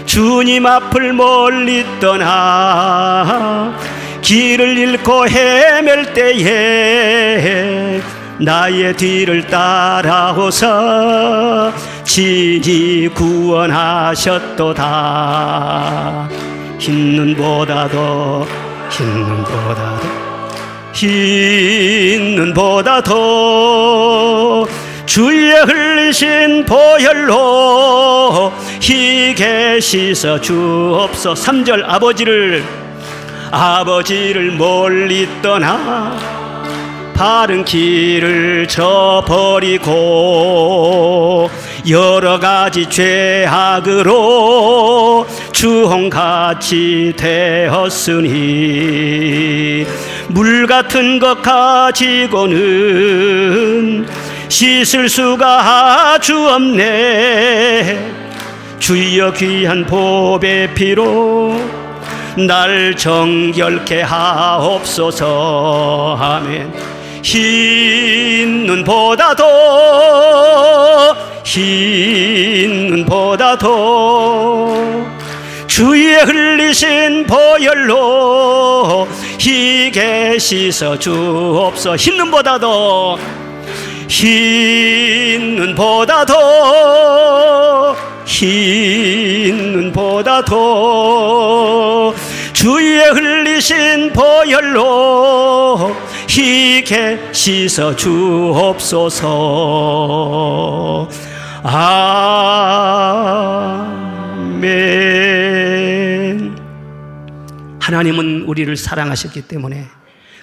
주님 앞을 멀리 떠나 길을 잃고 헤맬 때에 나의 뒤를 따라오사 친히 구원하셨도다. 흰 눈보다도 흰 눈보다도 주의 흘리신 보혈로 희게 씻어 주옵소서. 3절 아버지를 멀리 떠나 바른 길을 저버리고 여러 가지 죄악으로 주홍같이 되었으니 물 같은 것 가지고는 씻을 수가 아주 없네. 주여 귀한 보배 피로 날 정결케 하옵소서. 아멘. 흰 눈보다도 흰 눈보다도 주의 흘리신 보혈로 희게 씻어 주옵소서. 흰 눈보다도 흰 눈보다도 흰 눈보다도 주의 흘리신 보혈로 희게 씻어 주옵소서. 아멘. 하나님은 우리를 사랑하셨기 때문에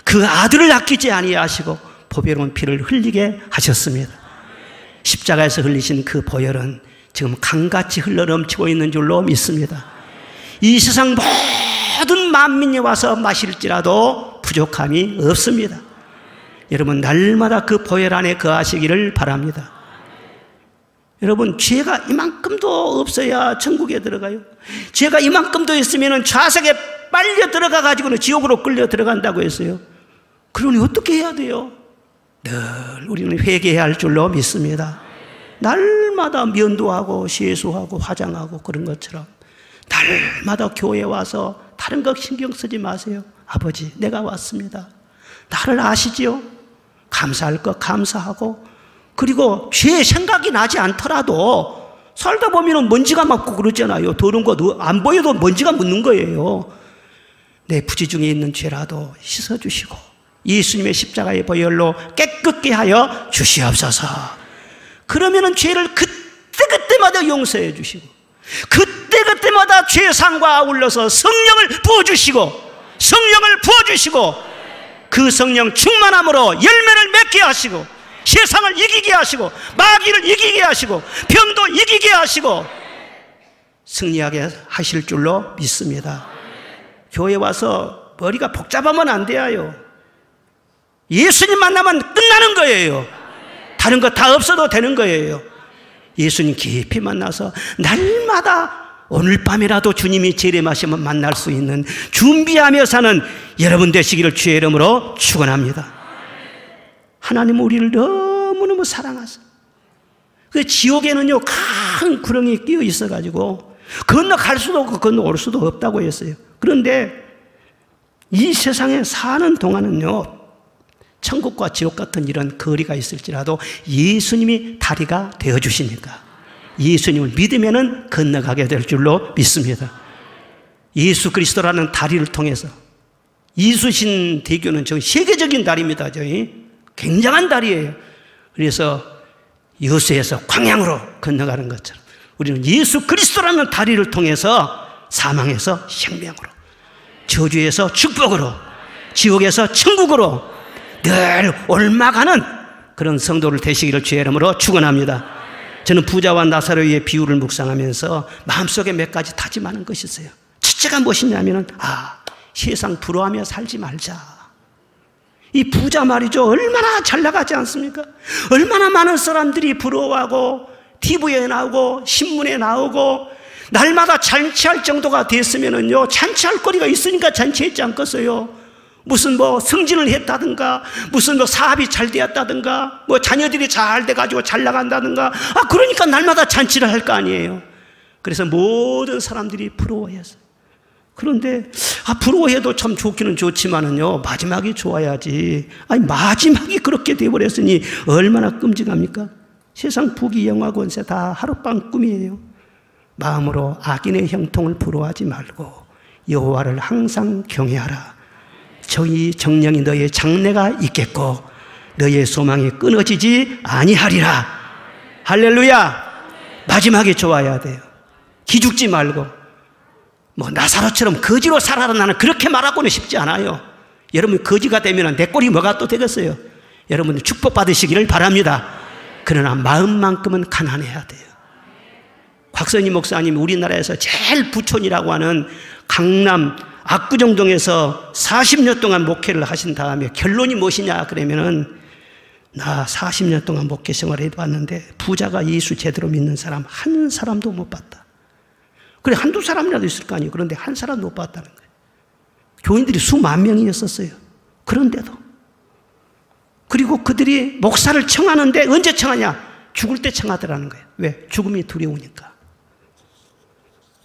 그 아들을 아끼지 아니하시고 보배로운 피를 흘리게 하셨습니다. 십자가에서 흘리신 그 보혈은 지금 강같이 흘러넘치고 있는 줄로 믿습니다. 이 세상 모든 만민이 와서 마실지라도 부족함이 없습니다. 여러분, 날마다 그 보혈 안에 거하시기를 바랍니다. 여러분, 죄가 이만큼도 없어야 천국에 들어가요. 죄가 이만큼도 있으면 좌석에 빨려 들어가 가지고는 지옥으로 끌려 들어간다고 했어요. 그러니 어떻게 해야 돼요? 늘 우리는 회개해야 할 줄로 믿습니다. 날마다 면도하고 세수하고 화장하고 그런 것처럼 날마다 교회에 와서 다른 것 신경 쓰지 마세요. 아버지, 내가 왔습니다. 나를 아시지요? 감사할 것 감사하고, 그리고 죄 생각이 나지 않더라도 살다 보면 먼지가 맞고 그러잖아요. 더러운 거 안 보여도 먼지가 묻는 거예요. 내 부지 중에 있는 죄라도 씻어주시고 예수님의 십자가의 보혈로 깨끗게 하여 주시옵소서. 그러면은 죄를 그때그때마다 용서해 주시고 그때그때마다 죄상과 아울러서 성령을 부어주시고 그 성령 충만함으로 열매를 맺게 하시고 세상을 이기게 하시고 마귀를 이기게 하시고 병도 이기게 하시고 승리하게 하실 줄로 믿습니다. 교회 와서 머리가 복잡하면 안 돼요. 예수님 만나면 끝나는 거예요. 다른 거 다 없어도 되는 거예요. 예수님 깊이 만나서 날마다 오늘 밤이라도 주님이 재림하시면 만날 수 있는 준비하며 사는 여러분 되시기를 주의 이름으로 축원합니다. 하나님은 우리를 너무너무 사랑하세요. 그 지옥에는요 큰 구렁이 끼어 있어가지고 건너갈 수도 없고 건너올 수도 없다고 했어요. 그런데 이 세상에 사는 동안은요 천국과 지옥 같은 이런 거리가 있을지라도 예수님이 다리가 되어주시니까 예수님을 믿으면 건너가게 될 줄로 믿습니다. 예수 그리스도라는 다리를 통해서 이수신 대교는 저 세계적인 다리입니다. 저희 굉장한 다리예요. 그래서 여수에서 광양으로 건너가는 것처럼 우리는 예수 그리스도라는 다리를 통해서 사망에서 생명으로, 저주에서 축복으로, 지옥에서 천국으로 늘 옮아가는 그런 성도를 되시기를 주의 이름으로 축원합니다. 저는 부자와 나사로의 비유를 묵상하면서 마음속에 몇 가지 다짐하는 것이 있어요. 첫째가 무엇이냐면 세상 부러워하며 살지 말자. 이 부자 말이죠, 얼마나 잘 나가지 않습니까? 얼마나 많은 사람들이 부러워하고 TV에 나오고 신문에 나오고 날마다 잔치할 정도가 됐으면은요 잔치할 거리가 있으니까 잔치했지 않겠어요? 무슨 승진을 했다든가 무슨 사업이 잘 되었다든가 자녀들이 잘 돼가지고 잘 나간다든가 그러니까 날마다 잔치를 할 거 아니에요. 그래서 모든 사람들이 부러워했어요. 그런데 부러워해도 참 좋기는 좋지만은요 마지막이 좋아야지. 마지막이 그렇게 되어버렸으니 얼마나 끔찍합니까? 세상 부귀 영화 권세 다 하룻밤 꿈이에요. 마음으로 악인의 형통을 부러워하지 말고 여호와를 항상 경외하라. 저희 정령이 너의 장래가 있겠고 너의 소망이 끊어지지 아니하리라. 할렐루야. 마지막에 좋아야 돼요. 기죽지 말고 나사로처럼 거지로 살아라. 나는 그렇게 말하고는 싶지 않아요. 여러분 거지가 되면 내 꼴이 뭐가 또 되겠어요? 여러분 축복받으시기를 바랍니다. 그러나 마음만큼은 가난해야 돼요. 곽선희 목사님이 우리나라에서 제일 부촌이라고 하는 강남 압구정동에서 40년 동안 목회를 하신 다음에 결론이 무엇이냐 그러면은 나 40년 동안 목회 생활을 해봤는데 부자가 예수 제대로 믿는 사람 한 사람도 못 봤다. 그래 한두 사람이라도 있을 거 아니에요. 그런데 한 사람도 못 봤다는 거예요. 교인들이 수만 명이었었어요. 그런데도. 그리고 그들이 목사를 청하는데 언제 청하냐? 죽을 때 청하더라는 거예요. 왜? 죽음이 두려우니까.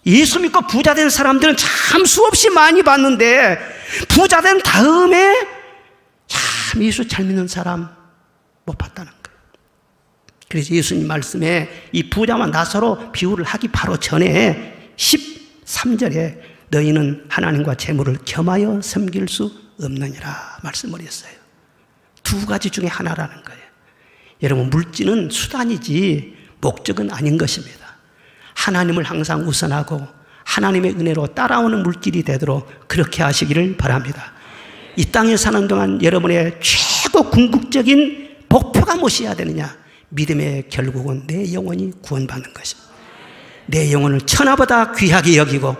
예수 믿고 부자 된 사람들은 참 수없이 많이 봤는데 부자 된 다음에 참 예수 잘 믿는 사람 못 봤다는 거예요. 그래서 예수님 말씀에 이 부자와 나사로 비유를 하기 바로 전에 13절에 너희는 하나님과 재물을 겸하여 섬길 수 없느니라 말씀을 했어요. 두 가지 중에 하나라는 거예요. 여러분, 물질은 수단이지 목적은 아닌 것입니다. 하나님을 항상 우선하고 하나님의 은혜로 따라오는 물질이 되도록 그렇게 하시기를 바랍니다. 이 땅에 사는 동안 여러분의 최고 궁극적인 목표가 무엇이어야 되느냐? 믿음의 결국은 내 영혼이 구원받는 것입니다. 내 영혼을 천하보다 귀하게 여기고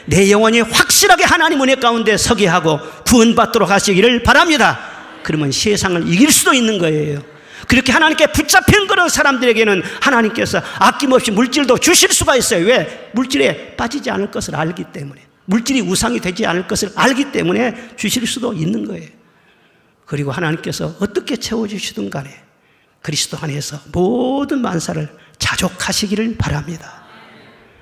내 영혼이 확실하게 하나님 은혜 가운데 서게 하고 구원받도록 하시기를 바랍니다. 그러면 세상을 이길 수도 있는 거예요. 그렇게 하나님께 붙잡힌 그런 사람들에게는 하나님께서 아낌없이 물질도 주실 수가 있어요. 왜? 물질에 빠지지 않을 것을 알기 때문에, 물질이 우상이 되지 않을 것을 알기 때문에 주실 수도 있는 거예요. 그리고 하나님께서 어떻게 채워주시든 간에 그리스도 안에서 모든 만사를 자족하시기를 바랍니다.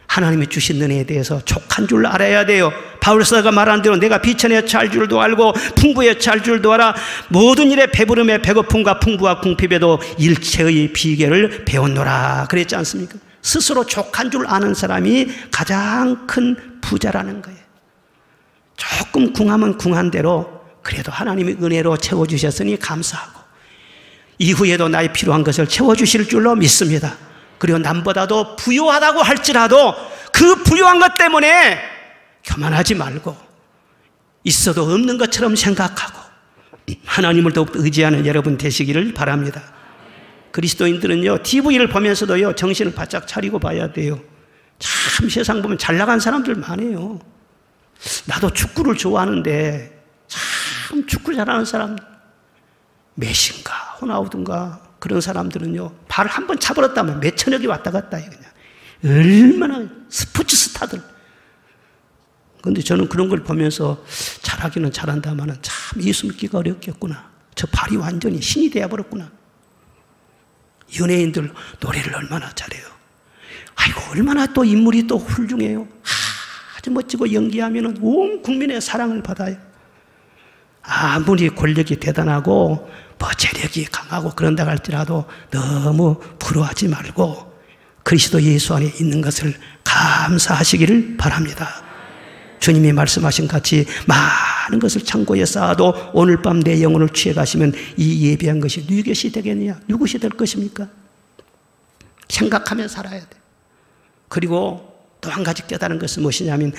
하나님이 주신 은혜에 대해서 족한 줄 알아야 돼요. 바울서가 말한 대로 내가 비천에 처할 줄도 알고 풍부에 처할 줄도 알아 모든 일에 배부름에 배고픔과 풍부와 궁핍에도 일체의 비결을 배웠노라 그랬지 않습니까? 스스로 족한 줄 아는 사람이 가장 큰 부자라는 거예요. 조금 궁하면 궁한 대로 그래도 하나님의 은혜로 채워주셨으니 감사하고 이후에도 나의 필요한 것을 채워주실 줄로 믿습니다. 그리고 남보다도 부유하다고 할지라도 그 부유한 것 때문에 교만하지 말고 있어도 없는 것처럼 생각하고 하나님을 더욱 의지하는 여러분 되시기를 바랍니다. 그리스도인들은요, TV를 보면서도요, 정신을 바짝 차리고 봐야 돼요. 참 세상 보면 잘 나간 사람들 많아요. 나도 축구를 좋아하는데 참 축구 잘하는 사람, 메시인가 호나우든가 그런 사람들은요, 발 한 번 차버렸다면 몇 천억이 왔다 갔다 해요. 그냥 얼마나 스포츠 스타들. 그런데 저는 그런 걸 보면서 잘하기는 잘한다마는 참 예수 믿기가 어렵겠구나. 저 발이 완전히 신이 되어버렸구나. 연예인들 노래를 얼마나 잘해요. 아이고 얼마나 또 인물이 또 훌륭해요. 아주 멋지고 연기하면 온 국민의 사랑을 받아요. 아무리 권력이 대단하고 뭐 재력이 강하고 그런다 할지라도 너무 부러워하지 말고 그리스도 예수 안에 있는 것을 감사하시기를 바랍니다. 주님이 말씀하신 같이 많은 것을 창고에 쌓아도 오늘 밤 내 영혼을 취해 가시면 이 예비한 것이 누구 것이 되겠느냐? 누구시 될 것입니까? 생각하며 살아야 돼. 그리고 또 한 가지 깨달은 것은 무엇이냐면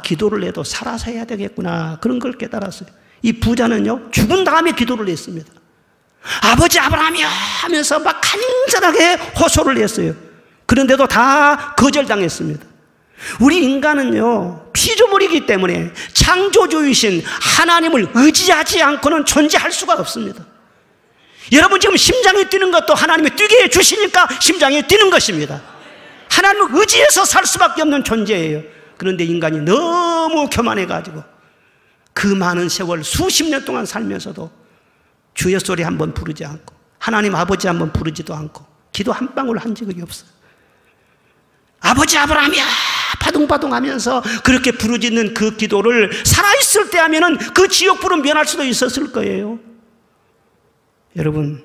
기도를 해도 살아서 해야 되겠구나, 그런 걸 깨달았어요. 이 부자는요, 죽은 다음에 기도를 했습니다. 아버지 아브라함이야 하면서 막 간절하게 호소를 했어요. 그런데도 다 거절당했습니다. 우리 인간은요, 피조물이기 때문에 창조주이신 하나님을 의지하지 않고는 존재할 수가 없습니다. 여러분 지금 심장이 뛰는 것도 하나님이 뛰게 해주시니까 심장이 뛰는 것입니다. 하나님을 의지해서 살 수밖에 없는 존재예요. 그런데 인간이 너무 교만해가지고 그 많은 세월 수십 년 동안 살면서도 주의 소리 한번 부르지 않고 하나님 아버지 한번 부르지도 않고 기도 한 방울 한 적이 없어요. 아버지 아브라함이야 바둥바둥 하면서 그렇게 부르짖는 그 기도를 살아있을 때 하면은 그 지옥불은 면할 수도 있었을 거예요. 여러분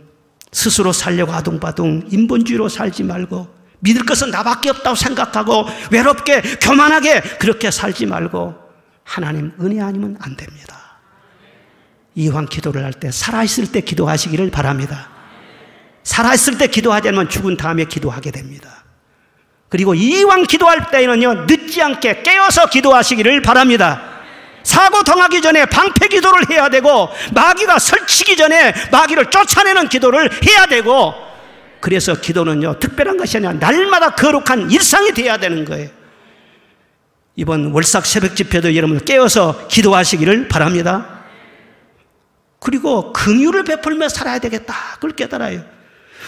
스스로 살려고 아둥바둥 인본주의로 살지 말고 믿을 것은 나밖에 없다고 생각하고 외롭게 교만하게 그렇게 살지 말고 하나님 은혜 아니면 안 됩니다. 이왕 기도를 할 때 살아있을 때 기도하시기를 바랍니다. 살아있을 때 기도하지 않으면 죽은 다음에 기도하게 됩니다. 그리고 이왕 기도할 때에는요, 늦지 않게 깨어서 기도하시기를 바랍니다. 사고 당하기 전에 방패 기도를 해야 되고 마귀가 설치기 전에 마귀를 쫓아내는 기도를 해야 되고, 그래서 기도는요 특별한 것이 아니라 날마다 거룩한 일상이 되어야 되는 거예요. 이번 월삭 새벽 집회도 여러분 깨어서 기도하시기를 바랍니다. 그리고 긍휼을 베풀며 살아야 되겠다, 그걸 깨달아요.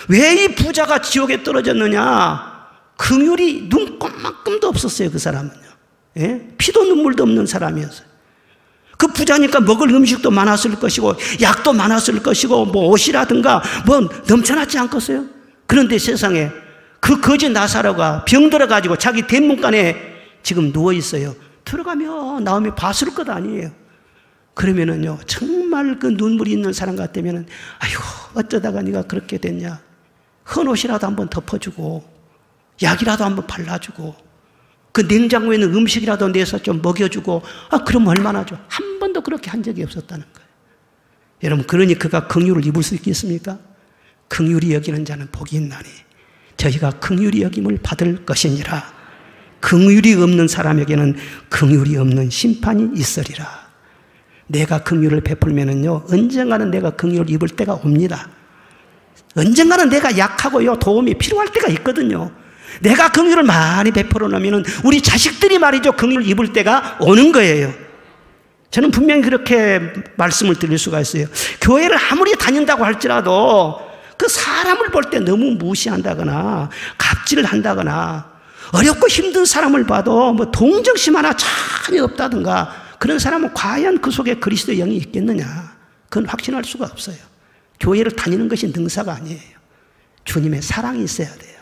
왜 이 부자가 지옥에 떨어졌느냐? 긍휼이 눈꼽만큼도 없었어요. 그 사람은요, 피도 눈물도 없는 사람이었어요. 그 부자니까 먹을 음식도 많았을 것이고 약도 많았을 것이고 뭐 옷이라든가 뭐 넘쳐나지 않겠어요? 그런데 세상에 그 거지 나사로가 병들어가지고 자기 대문간에 지금 누워있어요. 들어가면 나오면 봤을 것 아니에요. 그러면은요, 정말 그 눈물이 있는 사람 같으면은, 아이고, 어쩌다가 네가 그렇게 됐냐. 헌옷이라도 한번 덮어주고, 약이라도 한번 발라주고, 그 냉장고에 있는 음식이라도 내서 좀 먹여주고, 그럼 얼마나 좋아. 한 번도 그렇게 한 적이 없었다는 거예요. 여러분, 그러니 그가 긍휼을 입을 수 있겠습니까? 긍휼히 여기는 자는 복이 있나니 저희가 긍휼히 여김을 받을 것이니라. 긍휼이 없는 사람에게는 긍휼이 없는 심판이 있으리라. 내가 긍휼을 베풀면은요, 언젠가는 내가 긍휼을 입을 때가 옵니다. 언젠가는 내가 약하고요, 도움이 필요할 때가 있거든요. 내가 긍휼을 많이 베풀어 놓으면은 우리 자식들이 말이죠, 긍휼을 입을 때가 오는 거예요. 저는 분명히 그렇게 말씀을 드릴 수가 있어요. 교회를 아무리 다닌다고 할지라도 그 사람을 볼 때 너무 무시한다거나 갑질을 한다거나 어렵고 힘든 사람을 봐도 뭐 동정심 하나 전혀 없다든가 그런 사람은 과연 그 속에 그리스도의 영이 있겠느냐? 그건 확신할 수가 없어요. 교회를 다니는 것이 능사가 아니에요. 주님의 사랑이 있어야 돼요.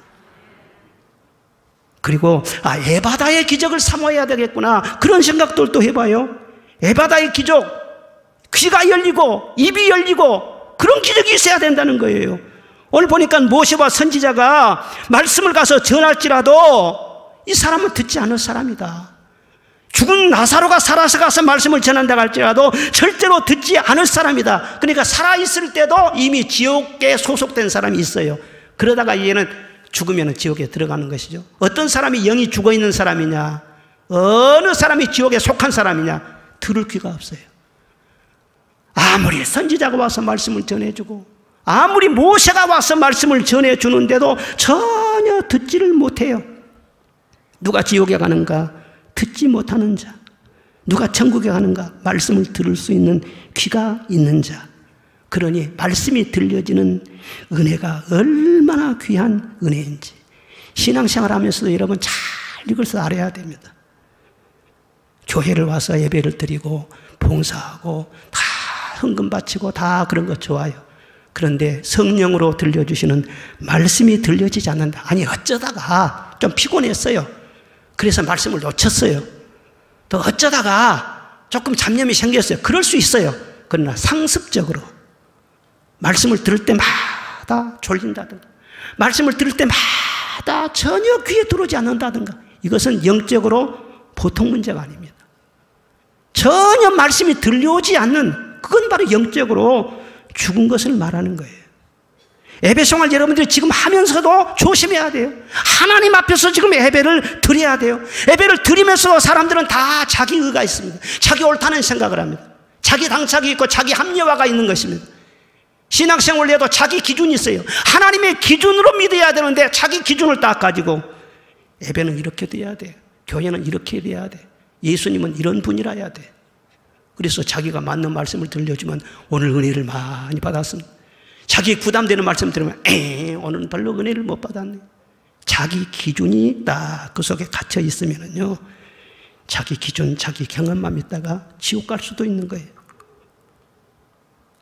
그리고 에바다의 기적을 사모해야 되겠구나, 그런 생각들도 해봐요. 에바다의 기적, 귀가 열리고 입이 열리고 그런 기적이 있어야 된다는 거예요. 오늘 보니까 모세와 선지자가 말씀을 가서 전할지라도 이 사람은 듣지 않을 사람이다. 죽은 나사로가 살아서 가서 말씀을 전한다고 할지라도 절대로 듣지 않을 사람이다. 그러니까 살아있을 때도 이미 지옥에 소속된 사람이 있어요. 그러다가 얘는 죽으면 지옥에 들어가는 것이죠. 어떤 사람이 영이 죽어있는 사람이냐, 어느 사람이 지옥에 속한 사람이냐, 들을 귀가 없어요. 아무리 선지자가 와서 말씀을 전해주고 아무리 모세가 와서 말씀을 전해주는데도 전혀 듣지를 못해요. 누가 지옥에 가는가? 듣지 못하는 자. 누가 천국에 가는가? 말씀을 들을 수 있는 귀가 있는 자. 그러니 말씀이 들려지는 은혜가 얼마나 귀한 은혜인지 신앙생활 하면서도 여러분 잘 이것을 알아야 됩니다. 교회를 와서 예배를 드리고 봉사하고 다 헌금 바치고 다 그런 거 좋아요. 그런데 성령으로 들려주시는 말씀이 들려지지 않는다. 아니, 어쩌다가 좀 피곤했어요. 그래서 말씀을 놓쳤어요. 또 어쩌다가 조금 잡념이 생겼어요. 그럴 수 있어요. 그러나 상습적으로 말씀을 들을 때마다 졸린다든가, 말씀을 들을 때마다 전혀 귀에 들어오지 않는다든가, 이것은 영적으로 보통 문제가 아닙니다. 전혀 말씀이 들려오지 않는, 그건 바로 영적으로 죽은 것을 말하는 거예요. 예배생활 여러분들이 지금 하면서도 조심해야 돼요. 하나님 앞에서 지금 예배를 드려야 돼요. 예배를 드리면서 사람들은 다 자기 의가 있습니다. 자기 옳다는 생각을 합니다. 자기 당착이 있고 자기 합리화가 있는 것입니다. 신앙생활에도 자기 기준이 있어요. 하나님의 기준으로 믿어야 되는데 자기 기준을 딱 가지고 예배는 이렇게 돼야 돼요. 교회는 이렇게 돼야 돼. 예수님은 이런 분이라 해야 돼. 그래서 자기가 맞는 말씀을 들려주면 오늘 은혜를 많이 받았습니다. 자기 부담되는 말씀 들으면 오늘은 별로 은혜를 못 받았네. 자기 기준이 딱 그 속에 갇혀 있으면요, 자기 기준, 자기 경험만 믿다가 지옥 갈 수도 있는 거예요.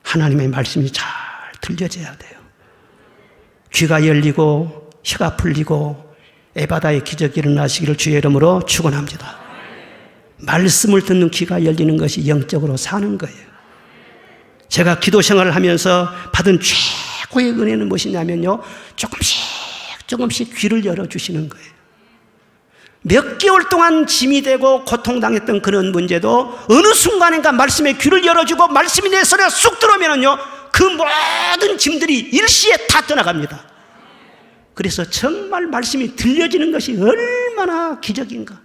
하나님의 말씀이 잘 들려져야 돼요. 귀가 열리고 혀가 풀리고 에바다의 기적이 일어나시기를 주의 이름으로 축원합니다. 말씀을 듣는 귀가 열리는 것이 영적으로 사는 거예요. 제가 기도 생활을 하면서 받은 최고의 은혜는 무엇이냐면요, 조금씩 귀를 열어주시는 거예요. 몇 개월 동안 짐이 되고 고통당했던 그런 문제도 어느 순간인가 말씀에 귀를 열어주고 말씀이 내 소리가 쑥 들어오면요, 그 모든 짐들이 일시에 다 떠나갑니다. 그래서 정말 말씀이 들려지는 것이 얼마나 기적인가.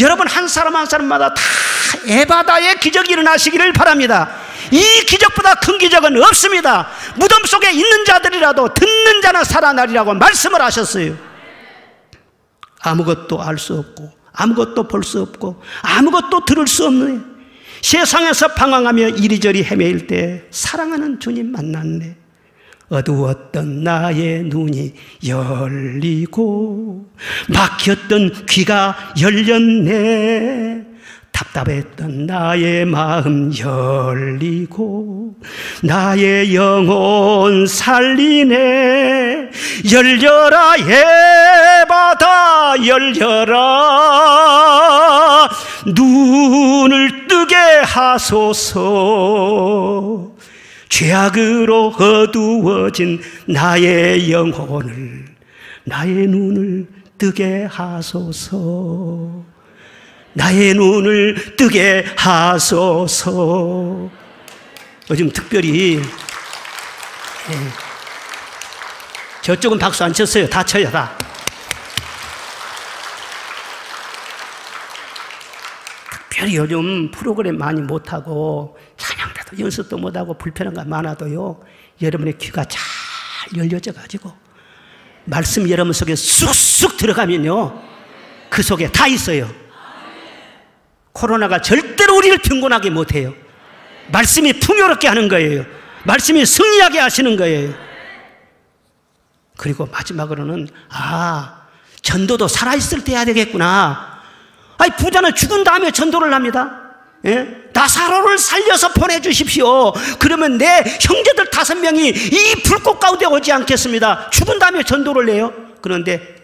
여러분 한 사람 한 사람마다 다 에바다의 기적이 일어나시기를 바랍니다. 이 기적보다 큰 기적은 없습니다. 무덤 속에 있는 자들이라도 듣는 자는 살아나리라고 말씀을 하셨어요. 아무것도 알 수 없고 아무것도 볼 수 없고 아무것도 들을 수 없네. 세상에서 방황하며 이리저리 헤매일 때 사랑하는 주님 만났네. 어두웠던 나의 눈이 열리고 막혔던 귀가 열렸네. 답답했던 나의 마음 열리고 나의 영혼 살리네. 열려라 예바다 열려라. 눈을 뜨게 하소서. 죄악으로 어두워진 나의 영혼을, 나의 눈을 뜨게 하소서. 나의 눈을 뜨게 하소서. 요즘 특별히 저쪽은 박수 안 쳤어요. 다 쳐요, 다. 특별히 요즘 프로그램 많이 못하고 찬양도 연습도 못하고 불편한 거 많아도요, 여러분의 귀가 잘 열려져 가지고 말씀 여러분 속에 쑥쑥 들어가면요, 그 속에 다 있어요. 코로나가 절대로 우리를 빈곤하게 못해요. 말씀이 풍요롭게 하는 거예요. 말씀이 승리하게 하시는 거예요. 그리고 마지막으로는 전도도 살아있을 때 해야 되겠구나. 아니, 부자는 죽은 다음에 전도를 합니다. 예? 나사로를 살려서 보내주십시오. 그러면 내 형제들 5명이 이 불꽃 가운데 오지 않겠습니다. 죽은 다음에 전도를 해요. 그런데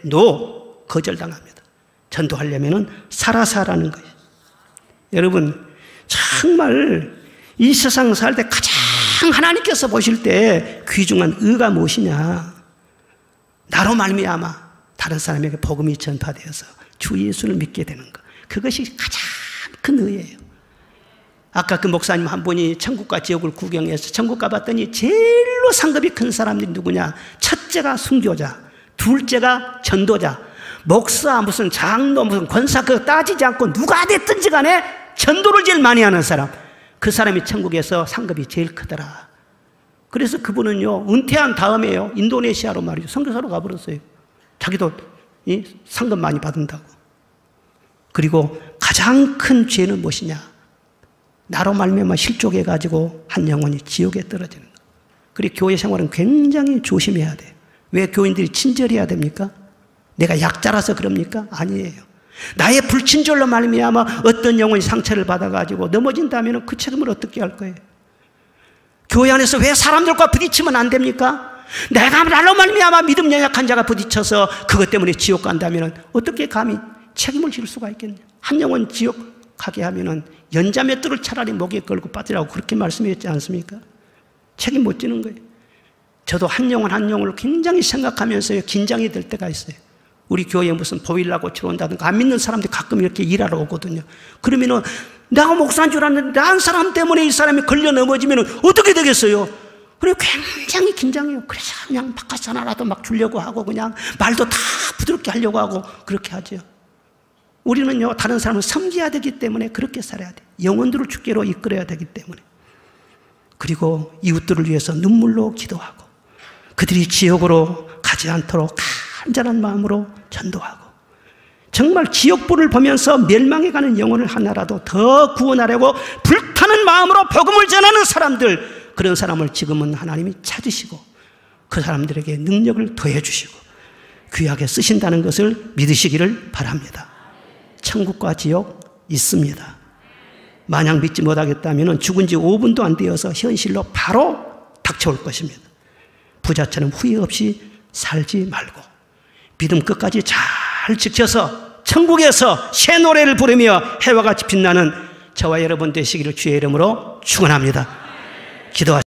거절당합니다. 전도하려면 살아서 하라는 거예요. 여러분, 정말 이 세상 살 때 가장 하나님께서 보실 때 귀중한 의가 무엇이냐? 나로 말미암아 다른 사람에게 복음이 전파되어서 주 예수를 믿게 되는 것, 그것이 가장 큰 의예요. 아까 그 목사님 한 분이 천국과 지옥을 구경해서 천국 가봤더니 제일로 상급이 큰 사람들이 누구냐? 첫째가 순교자, 둘째가 전도자, 목사, 무슨 장로, 무슨 권사, 그거 따지지 않고 누가 됐든지 간에 전도를 제일 많이 하는 사람, 그 사람이 천국에서 상급이 제일 크더라. 그래서 그분은요, 은퇴한 다음에요, 인도네시아로 말이죠, 선교사로 가버렸어요. 자기도 상급 많이 받는다고. 그리고 가장 큰 죄는 무엇이냐? 나로 말미암아 실족해가지고 한 영혼이 지옥에 떨어지는 거. 그리고 교회 생활은 굉장히 조심해야 돼요. 왜 교인들이 친절해야 됩니까? 내가 약자라서 그럽니까? 아니에요. 나의 불친절로 말미암아 어떤 영혼이 상처를 받아가지고 넘어진다면 그 책임을 어떻게 할 거예요? 교회 안에서 왜 사람들과 부딪히면 안 됩니까? 내가 나로 말미암아 믿음 연약한 자가 부딪혀서 그것 때문에 지옥 간다면 어떻게 감히 책임을 질 수가 있겠냐? 한 영혼 지옥 가게 하면은 연자맷돌을 차라리 목에 걸고 빠지라고 그렇게 말씀했지 않습니까? 책임 못 지는 거예요. 저도 한 영혼 한 영혼을 굉장히 생각하면서 긴장이 될 때가 있어요. 우리 교회에 무슨 보일러 고치러 온다든가 안 믿는 사람들이 가끔 이렇게 일하러 오거든요. 그러면은 내가 목사인 줄 알았는데 한 사람 때문에 이 사람이 걸려 넘어지면은 어떻게 되겠어요? 그리고 굉장히 긴장해요. 그래서 그냥 바깥 하나라도 막 주려고 하고 그냥 말도 다 부드럽게 하려고 하고 그렇게 하죠. 우리는요, 다른 사람을 섬겨야 되기 때문에 그렇게 살아야 돼요. 영혼들을 주께로 이끌어야 되기 때문에. 그리고 이웃들을 위해서 눈물로 기도하고 그들이 지옥으로 가지 않도록 간절한 마음으로 전도하고, 정말 지옥불을 보면서 멸망해가는 영혼을 하나라도 더 구원하려고 불타는 마음으로 복음을 전하는 사람들, 그런 사람을 지금은 하나님이 찾으시고 그 사람들에게 능력을 더해 주시고 귀하게 쓰신다는 것을 믿으시기를 바랍니다. 천국과 지옥 있습니다. 만약 믿지 못하겠다면 죽은 지 5분도 안 되어서 현실로 바로 닥쳐올 것입니다. 부자처럼 후회 없이 살지 말고 믿음 끝까지 잘 지켜서 천국에서 새 노래를 부르며 해와 같이 빛나는 저와 여러분 되시기를 주의 이름으로 축원합니다. 기도하십시오.